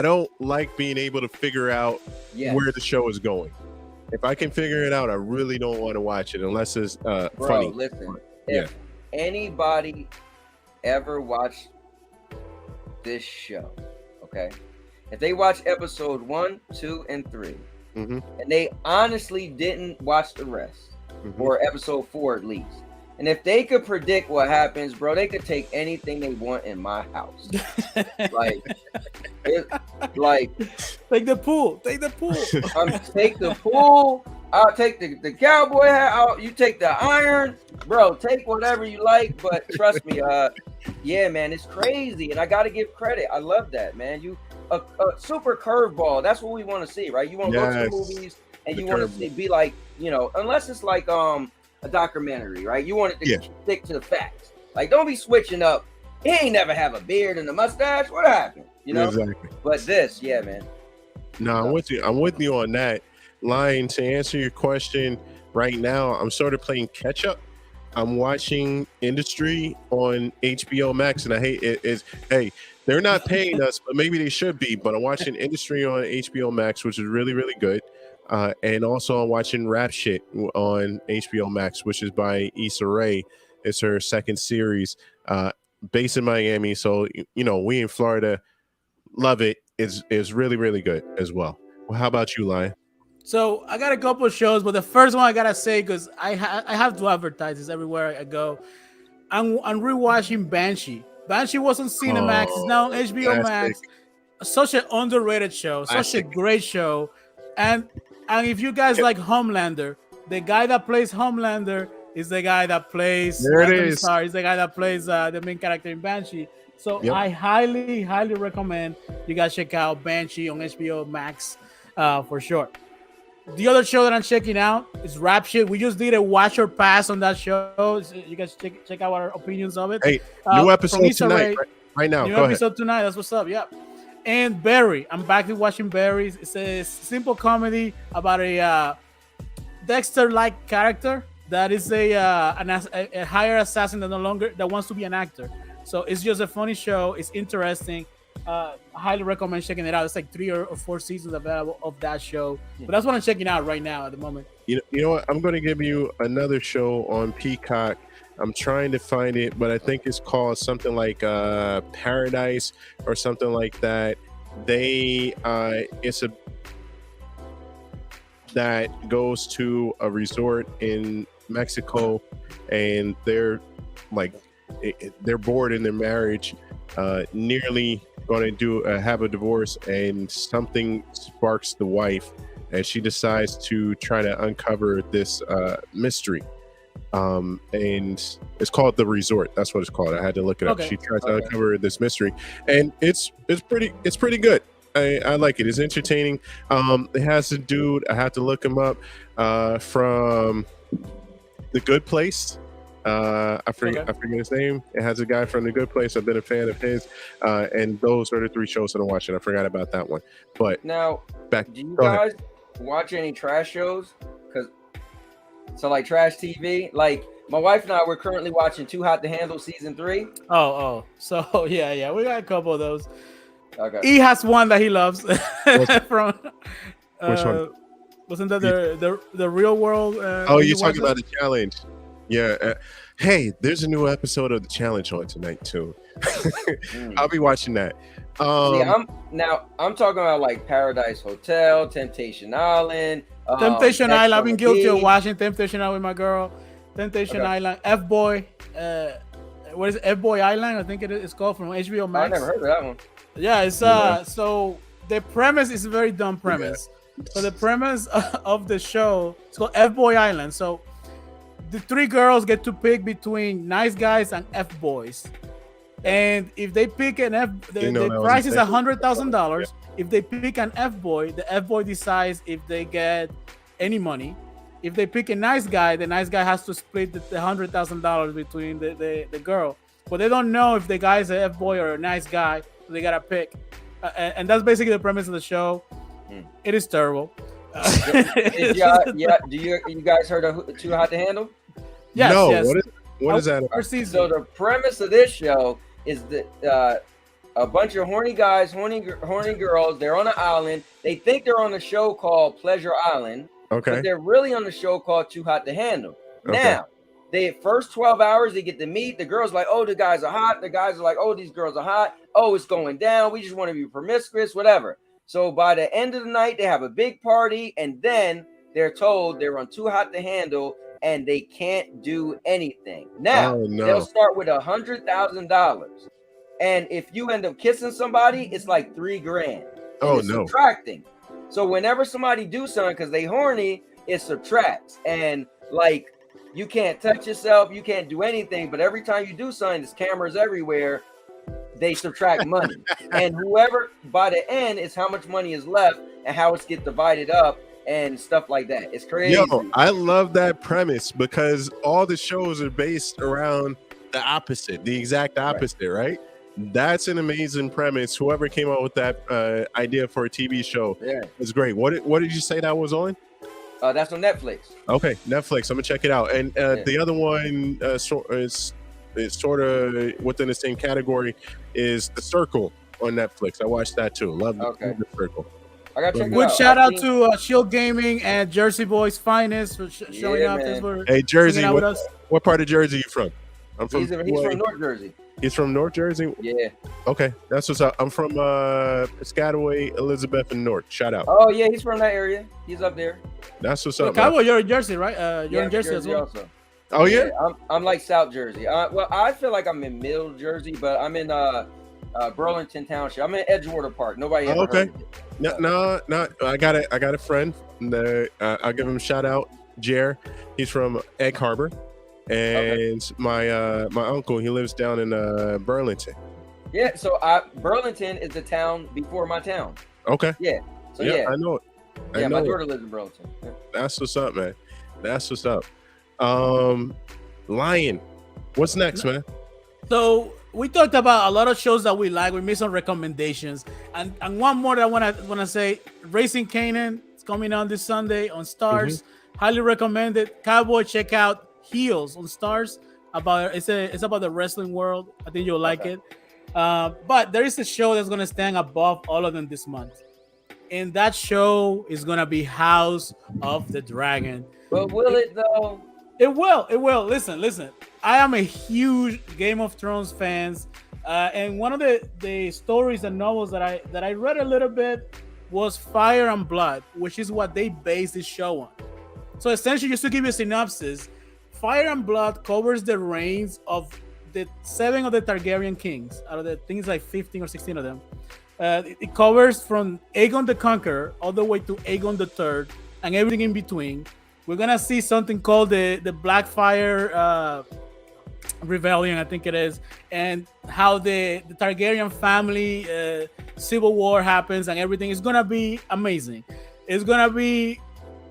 don't like being able to figure out where the show is going. If I can figure it out, I really don't want to watch it unless it's funny. Listen, if anybody ever watched this show, okay? If they watch episode 1, 2, and 3, and they honestly didn't watch the rest, or episode 4 at least, and if they could predict what happens, bro, they could take anything they want in my house. Take the pool. Take the pool. I'll take the cowboy hat. You take the iron, bro. Take whatever you like, but trust me, yeah, man, it's crazy, and I got to give credit. I love that, man. A super curveball. That's what we want to see, right? You want to go to the movies, and you want to be like, unless it's like a documentary, right? You want it to stick to the facts. Like, don't be switching up. He ain't never have a beard and a mustache. What happened? Exactly. But this, yeah, man. No, I'm with you on that. Lion, to answer your question, right now I'm sort of playing catch up. I'm watching Industry on HBO Max, and I hate it. Hey, they're not paying us, but maybe they should be. But I'm watching Industry on HBO Max, which is really, really good. And also I'm watching Rap Shit on HBO Max, which is by Issa Rae. It's her second series, based in Miami. So, we in Florida love it. It's really, really good as well. Well, how about you, Lion? So I got a couple of shows, but the first one I gotta say, because I have to advertise this everywhere I go. I'm rewatching Banshee. Banshee was on Cinemax. It's now on HBO Max. Such an underrated show. Such a great show. And if you guys like Homelander, the guy that plays Homelander is the guy that plays. He's the guy that plays the main character in Banshee. So I highly, highly recommend you guys check out Banshee on HBO Max for sure. The other show that I'm checking out is Rap Shit. We just did a watch or pass on that show. So you guys check out our opinions of it. Hey, new episode tonight. Right now. New episode tonight. That's what's up. Yep. And Barry. I'm back to watching Barry. It's a simple comedy about a Dexter-like character that is a higher assassin that wants to be an actor. So it's just a funny show. It's interesting. I highly recommend checking it out. It's like 3 or 4 seasons available of that show. But that's what I'm checking out right now at the moment. You know what? I'm going to give you another show on Peacock. I'm trying to find it, but I think it's called something like Paradise or something like that. That goes to a resort in Mexico, and they're bored in their marriage, nearly going to have a divorce, and something sparks the wife, and she decides to try to uncover this mystery. And it's called The Resort. That's what it's called. I had to look it up. She tries to uncover this mystery, and it's pretty good. I like it. It's entertaining. It has a dude, I have to look him up, from The Good Place. I forget his name. It has a guy from The Good Place. I've been a fan of his, and those are the 3 shows that I'm watching. I forgot about that one. But now, do you guys watch any trash shows? Like trash TV? Like my wife and I, we're currently watching Too Hot to Handle season 3. So yeah, we got a couple of those. Okay. He has one that he loves from. Which one? Wasn't that the Real World? You're talking about The Challenge. Yeah. Hey, there's a new episode of The Challenge on tonight too. I'll be watching that. I'm talking about like Paradise Hotel, Temptation Island, Temptation Next Island. I've on been the guilty of beach. watching Temptation Island with my girl. Temptation Okay. Island. F Boy. What is it? F Boy Island? I think it's called from HBO I Max. never heard of that one. Yeah, it's Yeah. so the premise is a very dumb premise. So the premise of the show, it's called F Boy Island. So the three girls get to pick between nice guys and F boys. And if they pick an F, the price is $100,000. If they pick an F boy, the F boy decides if they get any money. If they pick a nice guy, the nice guy has to split the $100,000 between the girl. But they don't know if the guy is an F boy or a nice guy. So they gotta pick, and that's basically the premise of the show. It is terrible. Do you guys heard of Too Hot to Handle? Yes, no, yes. what is that? So the premise of this show is that a bunch of horny guys, horny girls, they're on an island. They think they're on a show called Pleasure Island, Okay. but they're really on a show called Too Hot to Handle. Okay. Now, the first 12 hours, they get to meet. The girls like, oh, the guys are hot. The guys are like, oh, these girls are hot. Oh, it's going down. We just want to be promiscuous, whatever. So by the end of the night, they have a big party, and then they're told they're on Too Hot to Handle, and they can't do anything. Now, they'll start with $100,000. And if you end up kissing somebody, it's like $3,000. Oh, it's no. subtracting. So whenever somebody do something because they horny, it subtracts. And like, you can't touch yourself, you can't do anything. But every time you do something, there's cameras everywhere. They subtract money. And whoever, by the end, is how much money is left and how it's get divided up and stuff like that. It's crazy. Yo, I love that premise because all the shows are based around the opposite, the exact opposite, right? That's an amazing premise. Whoever came up with that idea for a TV show is great. What did you say that was on? That's on Netflix. Okay, Netflix. I'm gonna check it out. And the other one is sort of within the same category is The Circle on Netflix. I watched that too. Love The Circle. I gotta check it Good out. shout out to Shield Gaming and Jersey Boys Finest for showing up. Hey, Jersey, with us. what part of Jersey are you from? I'm from. He's from North Jersey. He's from North Jersey? Yeah. Okay, that's what's up. I'm from Piscataway, Elizabeth, and North. Shout out. Oh yeah, he's from that area. He's up there. That's what's up. Cowboy, you're in Jersey, right? You're in Jersey as well. Also. Oh yeah. I'm like South Jersey. Well, I feel like I'm in Middle Jersey, but I'm in Burlington Township. I'm in Edgewater Park. Nobody ever heard of it. No. I got a friend. I'll give him a shout out. Jer. He's from Egg Harbor, and my uncle, he lives down in Burlington. Yeah. So Burlington is the town before my town. Okay. Yeah. So I know it. Yeah, my daughter lives in Burlington. Yeah. That's what's up, man. That's what's up. Lion, what's next, man? So we talked about a lot of shows that we like. We made some recommendations, and one more that I want to say: Racing Canaan. It's coming on this Sunday on Stars. Highly recommended. Cowboy, check out Heels on Stars. It's about the wrestling world. I think you'll like it. But there is a show that's gonna stand above all of them this month, and that show is gonna be House of the Dragon. But will it though? It will. Listen. I am a huge Game of Thrones fans, and one of the stories and novels that I read a little bit was Fire and Blood, which is what they base this show on. So essentially, just to give you a synopsis, Fire and Blood covers the reigns of the 7 of the Targaryen kings, out of the things like 15 or 16 of them. It covers from Aegon the Conqueror all the way to Aegon the Third and everything in between. We're gonna see something called the Blackfire Rebellion, I think it is, and how the Targaryen family civil war happens and everything. Is gonna be amazing. It's gonna be.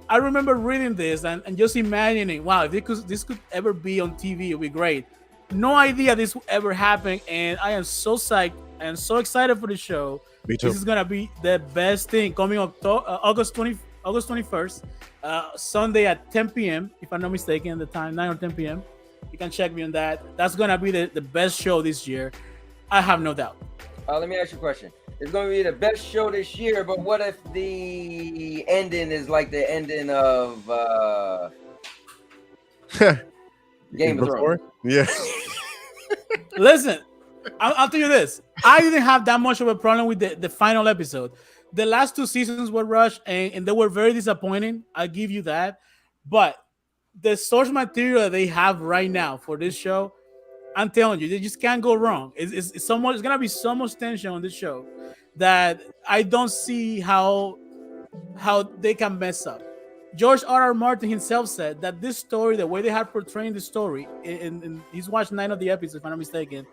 I remember reading this and just imagining, wow, if this could ever be on TV, it'd be great. No idea this will ever happen, and I am so psyched. I am so excited for the show. Me too. This is gonna be the best thing coming August 21st, Sunday at 10 p.m. If I'm not mistaken, the time 9 or 10 p.m. You can check me on that. That's gonna be the best show this year. I have no doubt. Let me ask you a question. It's going to be the best show this year, but what if the ending is like the ending of Game of Thrones? Yeah. Listen, I'll tell you this. I didn't have that much of a problem with the final episode. the last two seasons were rushed and they were very disappointing. I'll give you that. But the source material that they have right now for this show, I'm telling you, they just can't go wrong. It's gonna be so much tension on this show that I don't see how they can mess up. George R. Martin himself said that this story, the way they have portrayed the story, in he's watched 9 of the episodes, if I'm not mistaken.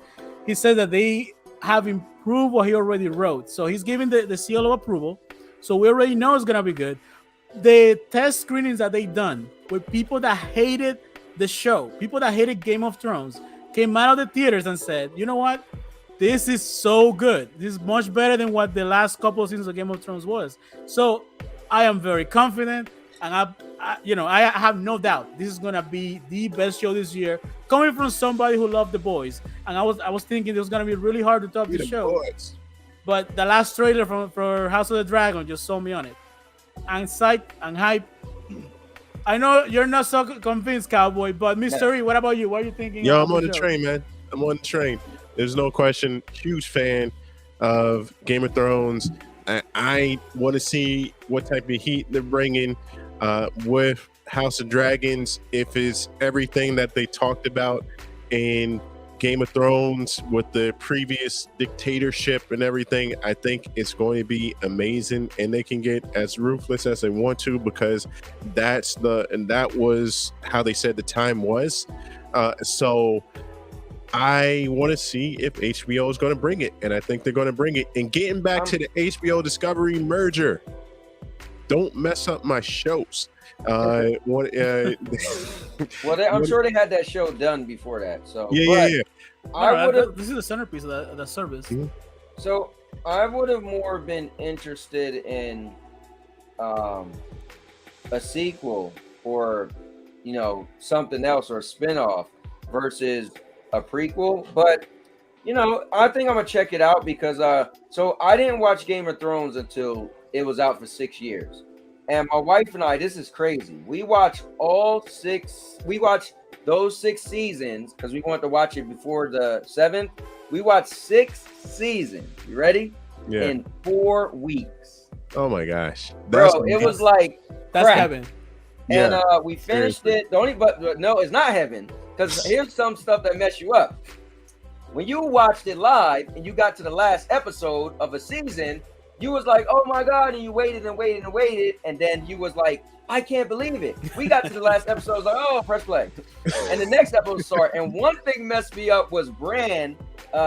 He said that they have improved what he already wrote. So he's giving the seal of approval. So we already know it's gonna be good. The test screenings that they done with people that hated the show, people that hated Game of Thrones, came out of the theaters and said, you know what? This is so good. This is much better than what the last couple of seasons of Game of Thrones was. So I am very confident, and I have no doubt this is gonna be the best show this year, coming from somebody who loved The Boys. And I was thinking it was gonna be really hard to top the show, Boys. but the last trailer for House of the Dragon just sold me on it. I'm psyched and hype. I know you're not so convinced, Cowboy, but Mr. E, what about you? What are you thinking? Yo, I'm on the train, man. I'm on the train. There's no question. Huge fan of Game of Thrones. I want to see what type of heat they're bringing with House of Dragons. If it's everything that they talked about in Game of Thrones with the previous dictatorship and everything, I think it's going to be amazing, and they can get as ruthless as they want to, because that was how they said the time was. So I want to see if HBO is going to bring it, and I think they're going to bring it. And getting back to the HBO Discovery merger, don't mess up my shows. Well, I'm sure they had that show done before that. So yeah. This is the centerpiece of the service. Mm-hmm. So I would have more been interested in a sequel or something else, or a spinoff versus a prequel. But I think I'm gonna check it out because so I didn't watch Game of Thrones until it was out for 6 years. And my wife and I, this is crazy. We watched those 6 seasons because we wanted to watch it before the 7th. We watched 6 seasons. You ready? Yeah. In 4 weeks. Oh my gosh. Bro, it was like that's crap. heaven. And we finished it. But no, it's not heaven. Because here's some stuff that mess you up. When you watched it live and you got to the last episode of a season, you was like, oh my God, and you waited and waited and waited, and then you was like, I can't believe it. We got to the last episode, I was like, oh, press play. And the next episode started, and one thing messed me up was Bran.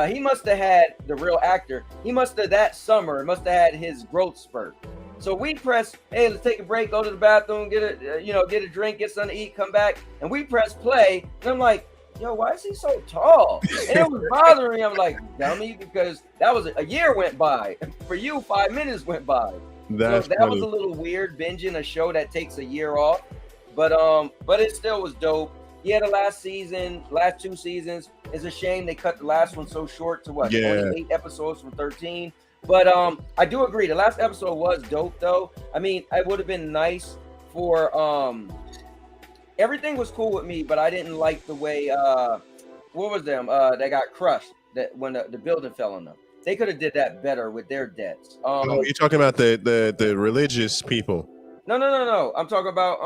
He must have had, the real actor, that summer, must have had his growth spurt. So we press, hey, let's take a break, go to the bathroom, get a drink, get something to eat, come back, and we press play, and I'm like, yo, why is he so tall? And it was bothering me. I'm like, dummy, because that was a year went by. For you, 5 minutes went by. That's so that funny. was a little weird, binging a show that takes a year off. But it still was dope. Yeah, the last 2 seasons. It's a shame they cut the last one so short to what? Yeah. 28 episodes from 13. But I do agree. The last episode was dope though. I mean, it would have been nice for everything was cool with me, but I didn't like the way what was them they got crushed that when the building fell on them. They could have did that better with their deaths. You're talking about the religious people. No. I'm talking about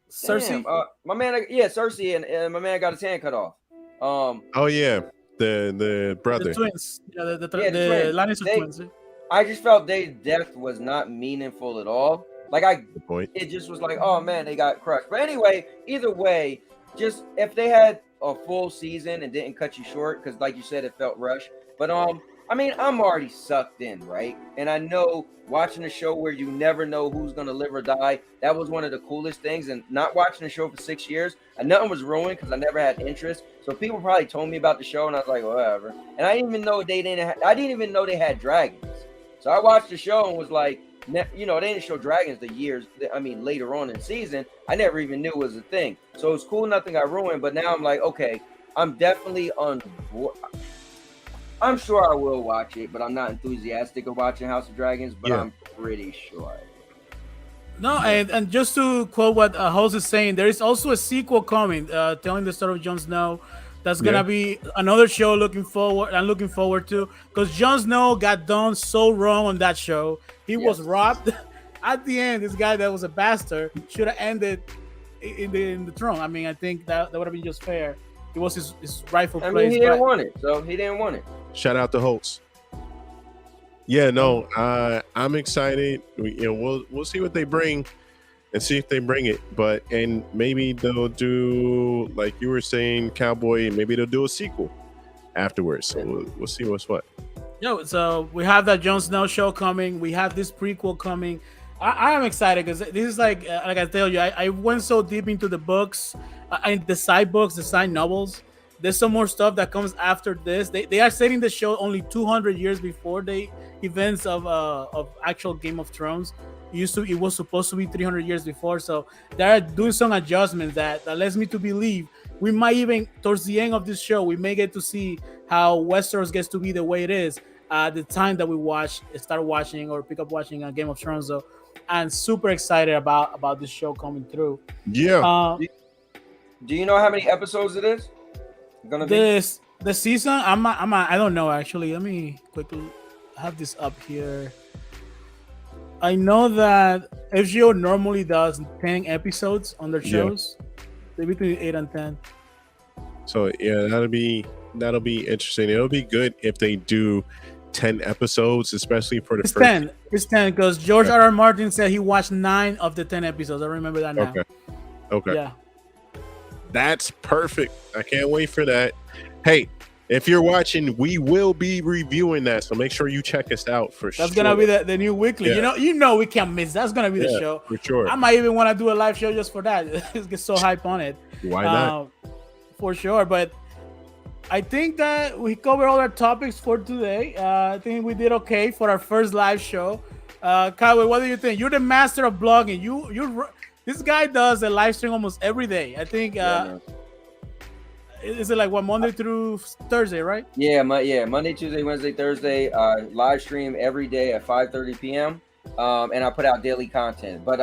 Cersei. My man, Cersei and my man got his hand cut off. Oh yeah, the brother. The twins. Yeah, the twins. Lannister twins. I just felt their death was not meaningful at all. Like Good point. it just was like, oh man, they got crushed. But anyway, either way, just if they had a full season and didn't cut you short, because like you said, it felt rushed. But I mean, I'm already sucked in, right? And I know watching a show where you never know who's gonna live or die, that was one of the coolest things. And not watching the show for 6 years, and nothing was ruined because I never had interest. So people probably told me about the show, and I was like, whatever. And I didn't even know I didn't even know they had dragons. So I watched the show and was like, they didn't show dragons later on in the season. I never even knew it was a thing. So it's cool, nothing got ruined. But now I'm like, okay, I'm definitely on board. I'm sure I will watch it, but I'm not enthusiastic of watching House of Dragons. But I'm pretty sure. No, and just to quote what Host is saying, there is also a sequel coming, telling the story of Jon Snow. That's Yeah. gonna be another show looking forward. I'm looking forward to because Jon Snow got done so wrong on that show. He was Yes. robbed at the end. This guy that was a bastard should have ended in the throne. I mean, I think that would have been just fair. It was his rightful I mean, place. he didn't But want it, so he didn't want it. Shout out to Holtz. Yeah, no, I'm excited. We'll see what they bring and see if they bring it. But and maybe they'll do like you were saying, Cowboy. Maybe they'll do a sequel afterwards. So we'll see what's what. so we have that Jon Snow show coming. We have this prequel coming. I am excited because this is like I tell you, I went so deep into the books, and the side books, the side novels. There's some more stuff that comes after this. They are setting the show only 200 years before the events of actual Game of Thrones. It was supposed to be 300 years before, so they're doing some adjustments that lets me to believe we might even towards the end of this show we may get to see how Westeros gets to be the way it is at the time that we start watching or pick up watching Game of Thrones. So I'm super excited about this show coming through. Yeah. Do you know how many episodes it is gonna be? The season I don't know actually. Let me quickly have this up here. I know that HBO normally does 10 episodes on their shows. They're between 8 and 10. So yeah, that'll be interesting. It'll be good if they do 10 episodes, especially for the It's first. 10. It's 10 because George R.R. Martin said he watched 9 of the 10 episodes. I remember that now. Okay. Yeah. That's perfect. I can't wait for that. Hey, if you're watching, we will be reviewing that, so make sure you check us out for sure. That's gonna be the new weekly. Yeah. You know we can't miss. That's gonna be the show for sure. I might even want to do a live show just for that. Get so hype on it. Why not? For sure. But I think that we covered all our topics for today. I think we did okay for our first live show. Kyle, what do you think? You're the master of blogging. This guy does a live stream almost every day. I think. Is it like what, Monday through Thursday, right? Yeah, Monday, Tuesday, Wednesday, Thursday. Live stream every day at 5:30 p.m. And I put out daily content. But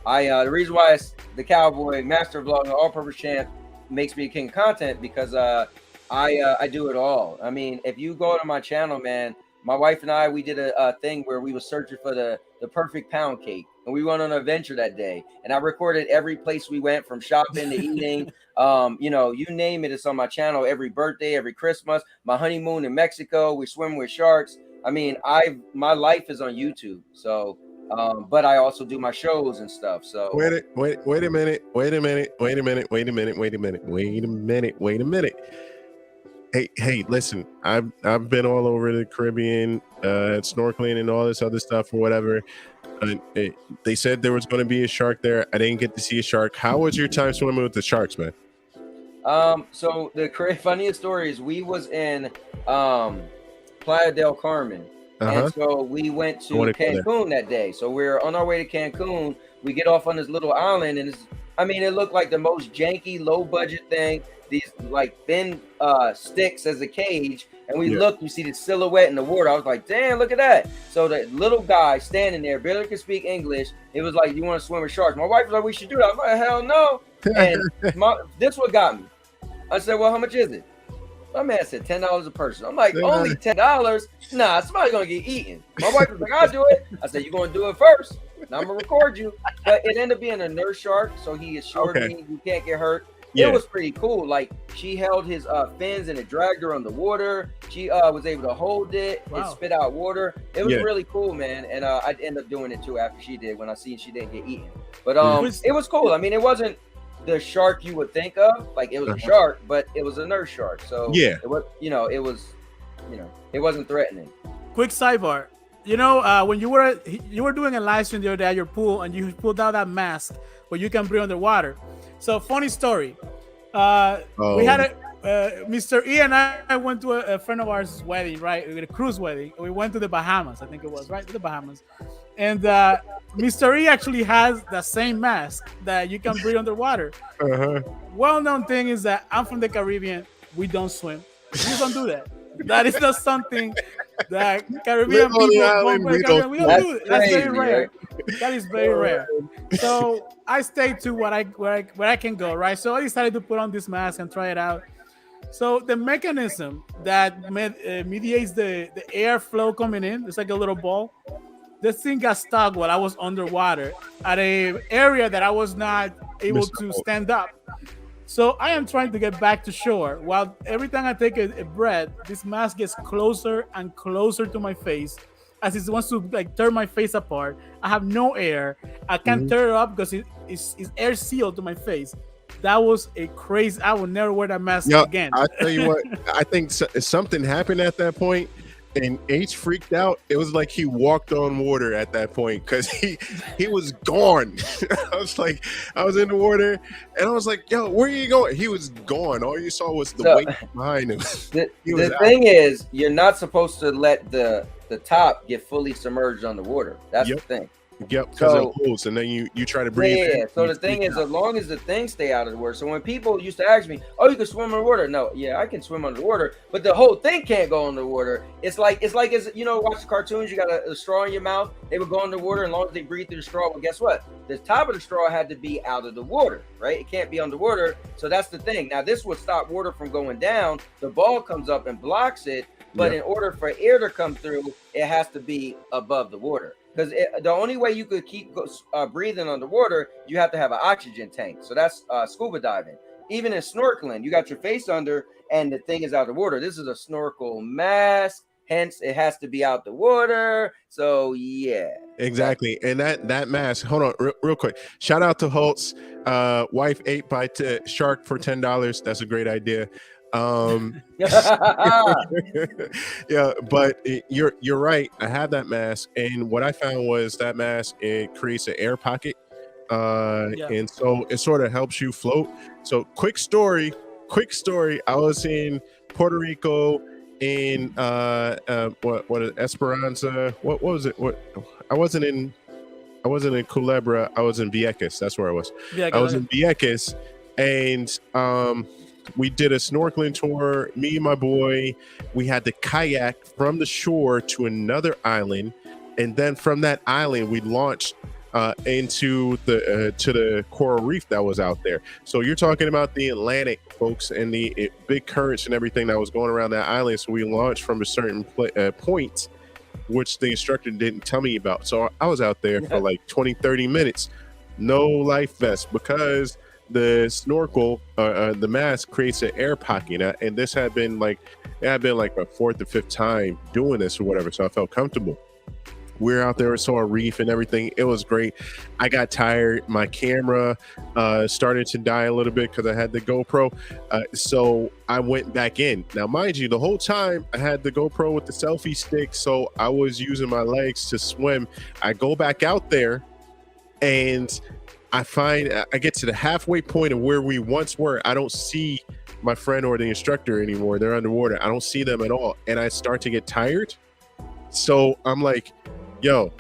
the reason why the Cowboy Master Vlogger All-Purpose Champ makes me a king of content because I do it all. I mean, if you go to my channel, man, my wife and I, we did a thing where we were searching for the perfect pound cake. And we went on an adventure that day. And I recorded every place we went, from shopping to eating. You name it, it's on my channel. Every birthday, every Christmas, my honeymoon in Mexico, we swim with sharks. I mean, my life is on YouTube. So, but I also do my shows and stuff. So Wait a minute. Hey, listen, I've been all over the Caribbean, snorkeling and all this other stuff or whatever. They said there was going to be a shark there. I didn't get to see a shark. How was your time swimming with the sharks, man? So the funniest story is we was in Playa del Carmen. And so we went to Cancun that day. So we're on our way to Cancun. We get off on this little island, and it looked like the most janky, low budget thing. These like thin sticks as a cage, and we look, you see the silhouette in the water. I was like, damn, look at that. So the little guy standing there barely could speak English. It was like, you want to swim with sharks? My wife was like, we should do that. I was like, hell no. And this what got me. I said, well, how much is it? My man said $10 a person. I'm like, only $10? Nah, somebody's gonna get eaten. My wife was like, I'll do it. I said, you gonna do it first? Now I'm gonna record you. But it ended up being a nurse shark, so he assured me you can't get hurt. It was pretty cool. Like, she held his fins and it dragged her underwater. She was able to hold it. It spit out water. It was really cool, man. And I ended up doing it too after she did, when I seen she didn't get eaten. But it was cool. I mean, it wasn't the shark you would think of. Like, it was a shark, but it was a nurse shark. So it was, it wasn't threatening. Quick sidebar. When you were doing a live stream the other day at your pool, and you pulled out that mask where you can breathe underwater. So, funny story. We had Mr. E and I went to a friend of ours' wedding, right? We had a cruise wedding. We went to the Bahamas, I think it was, right? To the Bahamas. And Mr. E actually has the same mask that you can breathe underwater. Well-known thing is that I'm from the Caribbean. We don't swim. We just don't do that. That is not something that Caribbean people we don't do it. That's very rare. That is very rare. So I stayed to where I can go, right? So I decided to put on this mask and try it out. So the mechanism that mediates the airflow coming in, it's like a little ball. This thing got stuck while I was underwater at a area that I was not able Mr. to Holt. stand up. So I am trying to get back to shore. While every time I take a breath, this mask gets closer and closer to my face as it wants to like tear my face apart. I have no air. I can't tear it up because it's air sealed to my face. That was a crazy. I will never wear that mask Yeah, again. I tell you what, I think something happened at that point, and H freaked out. It was like he walked on water at that point because he was gone. I was in the water, and I was like, "Yo, where are you going?" He was gone. All you saw was the weight behind him. The thing is, you're not supposed to let the top get fully submerged underwater. That's the thing. Yep, because it holds, and then you try to breathe. Yeah. So the thing is, as long as the things stay out of the water. So when people used to ask me, "Oh, you can swim underwater?" No, yeah, I can swim underwater, but the whole thing can't go underwater. It's like you know, watch the cartoons. You got a straw in your mouth. They would go underwater, and as long as they breathe through the straw. Well, guess what? The top of the straw had to be out of the water, right? It can't be underwater. So that's the thing. Now this would stop water from going down. The ball comes up and blocks it, but in order for air to come through, it has to be above the water. Because the only way you could keep breathing underwater, you have to have an oxygen tank. So that's scuba diving. Even in snorkeling, you got your face under and the thing is out of the water. This is a snorkel mask. Hence, it has to be out the water. So, yeah. Exactly. And that mask, hold on real quick. Shout out to Holt's wife ate by shark for $10. That's a great idea. Yeah, but you're right. I have that mask, and what I found was that mask, it creates an air pocket, and so it sort of helps you float. So quick story. I was in Puerto Rico in Esperanza. What was it? I wasn't in Culebra. I was in Vieques. That's where I was. I was in Vieques, and we did a snorkeling tour. Me and my boy, we had to kayak from the shore to another island, and then from that island, we launched into the coral reef that was out there. So you're talking about the Atlantic, folks, and the big currents and everything that was going around that island. So we launched from a certain point, which the instructor didn't tell me about. So I was out there for like 20-30 minutes, no life vest, because the snorkel, the mask creates an air pocket, and this had been like a fourth or fifth time doing this or whatever, so I felt comfortable. We're out there, saw a reef and everything. It was great. I got tired. My camera started to die a little bit because I had the GoPro, so I went back in. Now, mind you, the whole time I had the GoPro with the selfie stick, so I was using my legs to swim. I go back out there, and I get to the halfway point of where we once were. I don't see my friend or the instructor anymore. They're underwater. I don't see them at all. And I start to get tired. So I'm like, yo,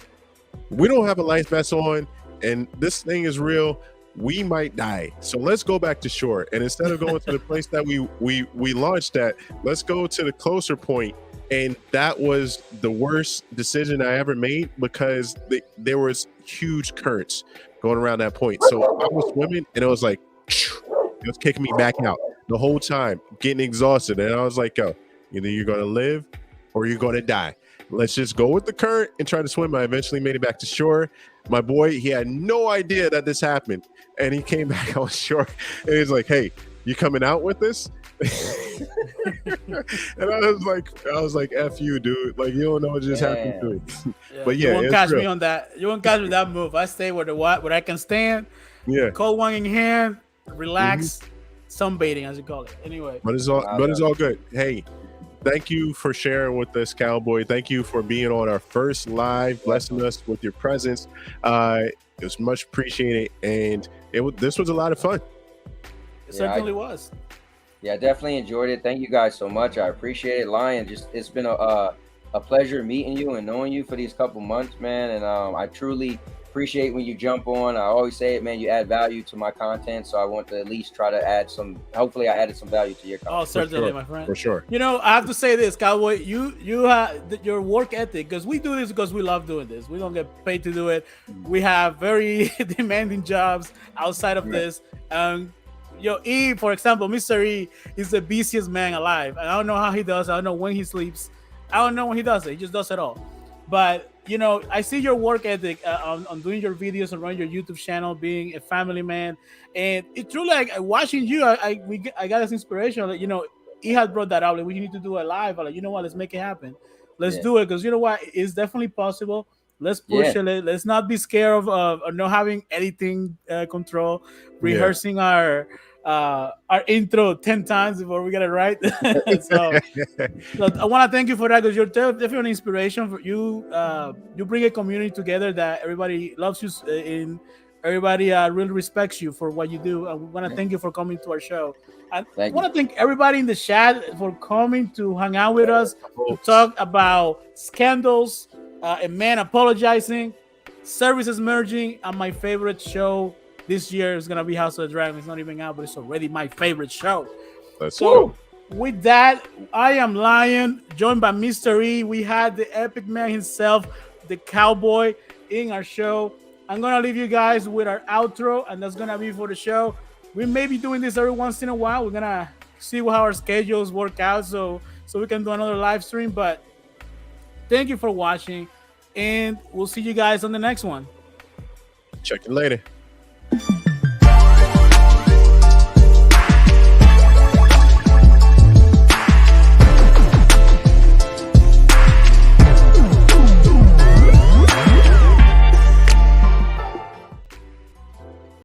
we don't have a life vest on, and this thing is real. We might die. So let's go back to shore. And instead of going to the place that we launched at, let's go to the closer point. And that was the worst decision I ever made, because there was huge currents going around that point. So I was swimming, and it was like, it was kicking me back out the whole time, getting exhausted. And I was like, yo, either you're going to live or you're going to die. Let's just go with the current and try to swim. I eventually made it back to shore. My boy, he had no idea that this happened. And he came back on shore, and he's like, hey, you coming out with this? And I was like, F you, dude. Like, you don't know what just happened to me. But yeah, you won't catch me on that. You won't catch me that move. I stay where I can stand. Yeah. Cold one in hand, relax, sunbathing, as you call it. Anyway. But it's all good. Hey, thank you for sharing with us, Cowboy. Thank you for being on our first live, blessing us with your presence. It was much appreciated, and this was a lot of fun. It certainly was. Yeah, definitely enjoyed it. Thank you guys so much. I appreciate it, Lion. It's been a pleasure meeting you and knowing you for these couple months, man. And I truly appreciate when you jump on. I always say it, man, you add value to my content. So I want to at least try to add hopefully I added some value to your content. Oh, certainly, my friend. For sure. You know, I have to say this, Cowboy, you have your work ethic, because we do this because we love doing this. We don't get paid to do it. We have very demanding jobs outside of this. E, for example, Mr. E is the busiest man alive. And I don't know how he does. I don't know when he sleeps. I don't know when he does it. He just does it all. But I see your work ethic on doing your videos and running your YouTube channel, being a family man, and it's truly like watching you. I got this inspiration. Like, he had brought that up. Like, we need to do it live. Like, you know what? Let's make it happen. Let's do it, because you know what? It's definitely possible. Let's push it. Let's not be scared of not having anything control. Rehearsing our intro 10 times before we get it right. So I want to thank you for that, because you're definitely an inspiration for you. You bring a community together that everybody loves you, and everybody really respects you for what you do. I want to thank you for coming to our show. I want to thank everybody in the chat for coming to hang out with us, to talk about scandals, a man apologizing, services merging, and my favorite show this year is gonna be House of the Dragon. It's not even out, but it's already my favorite show. With that, I am Lion, joined by Mr. E. We had the epic man himself, the cowboy, in our show. I'm gonna leave you guys with our outro, and that's gonna be for the show. We may be doing this every once in a while. We're gonna see how our schedules work out, so we can do another live stream. But thank you for watching, and we'll see you guys on the next one. Check you later.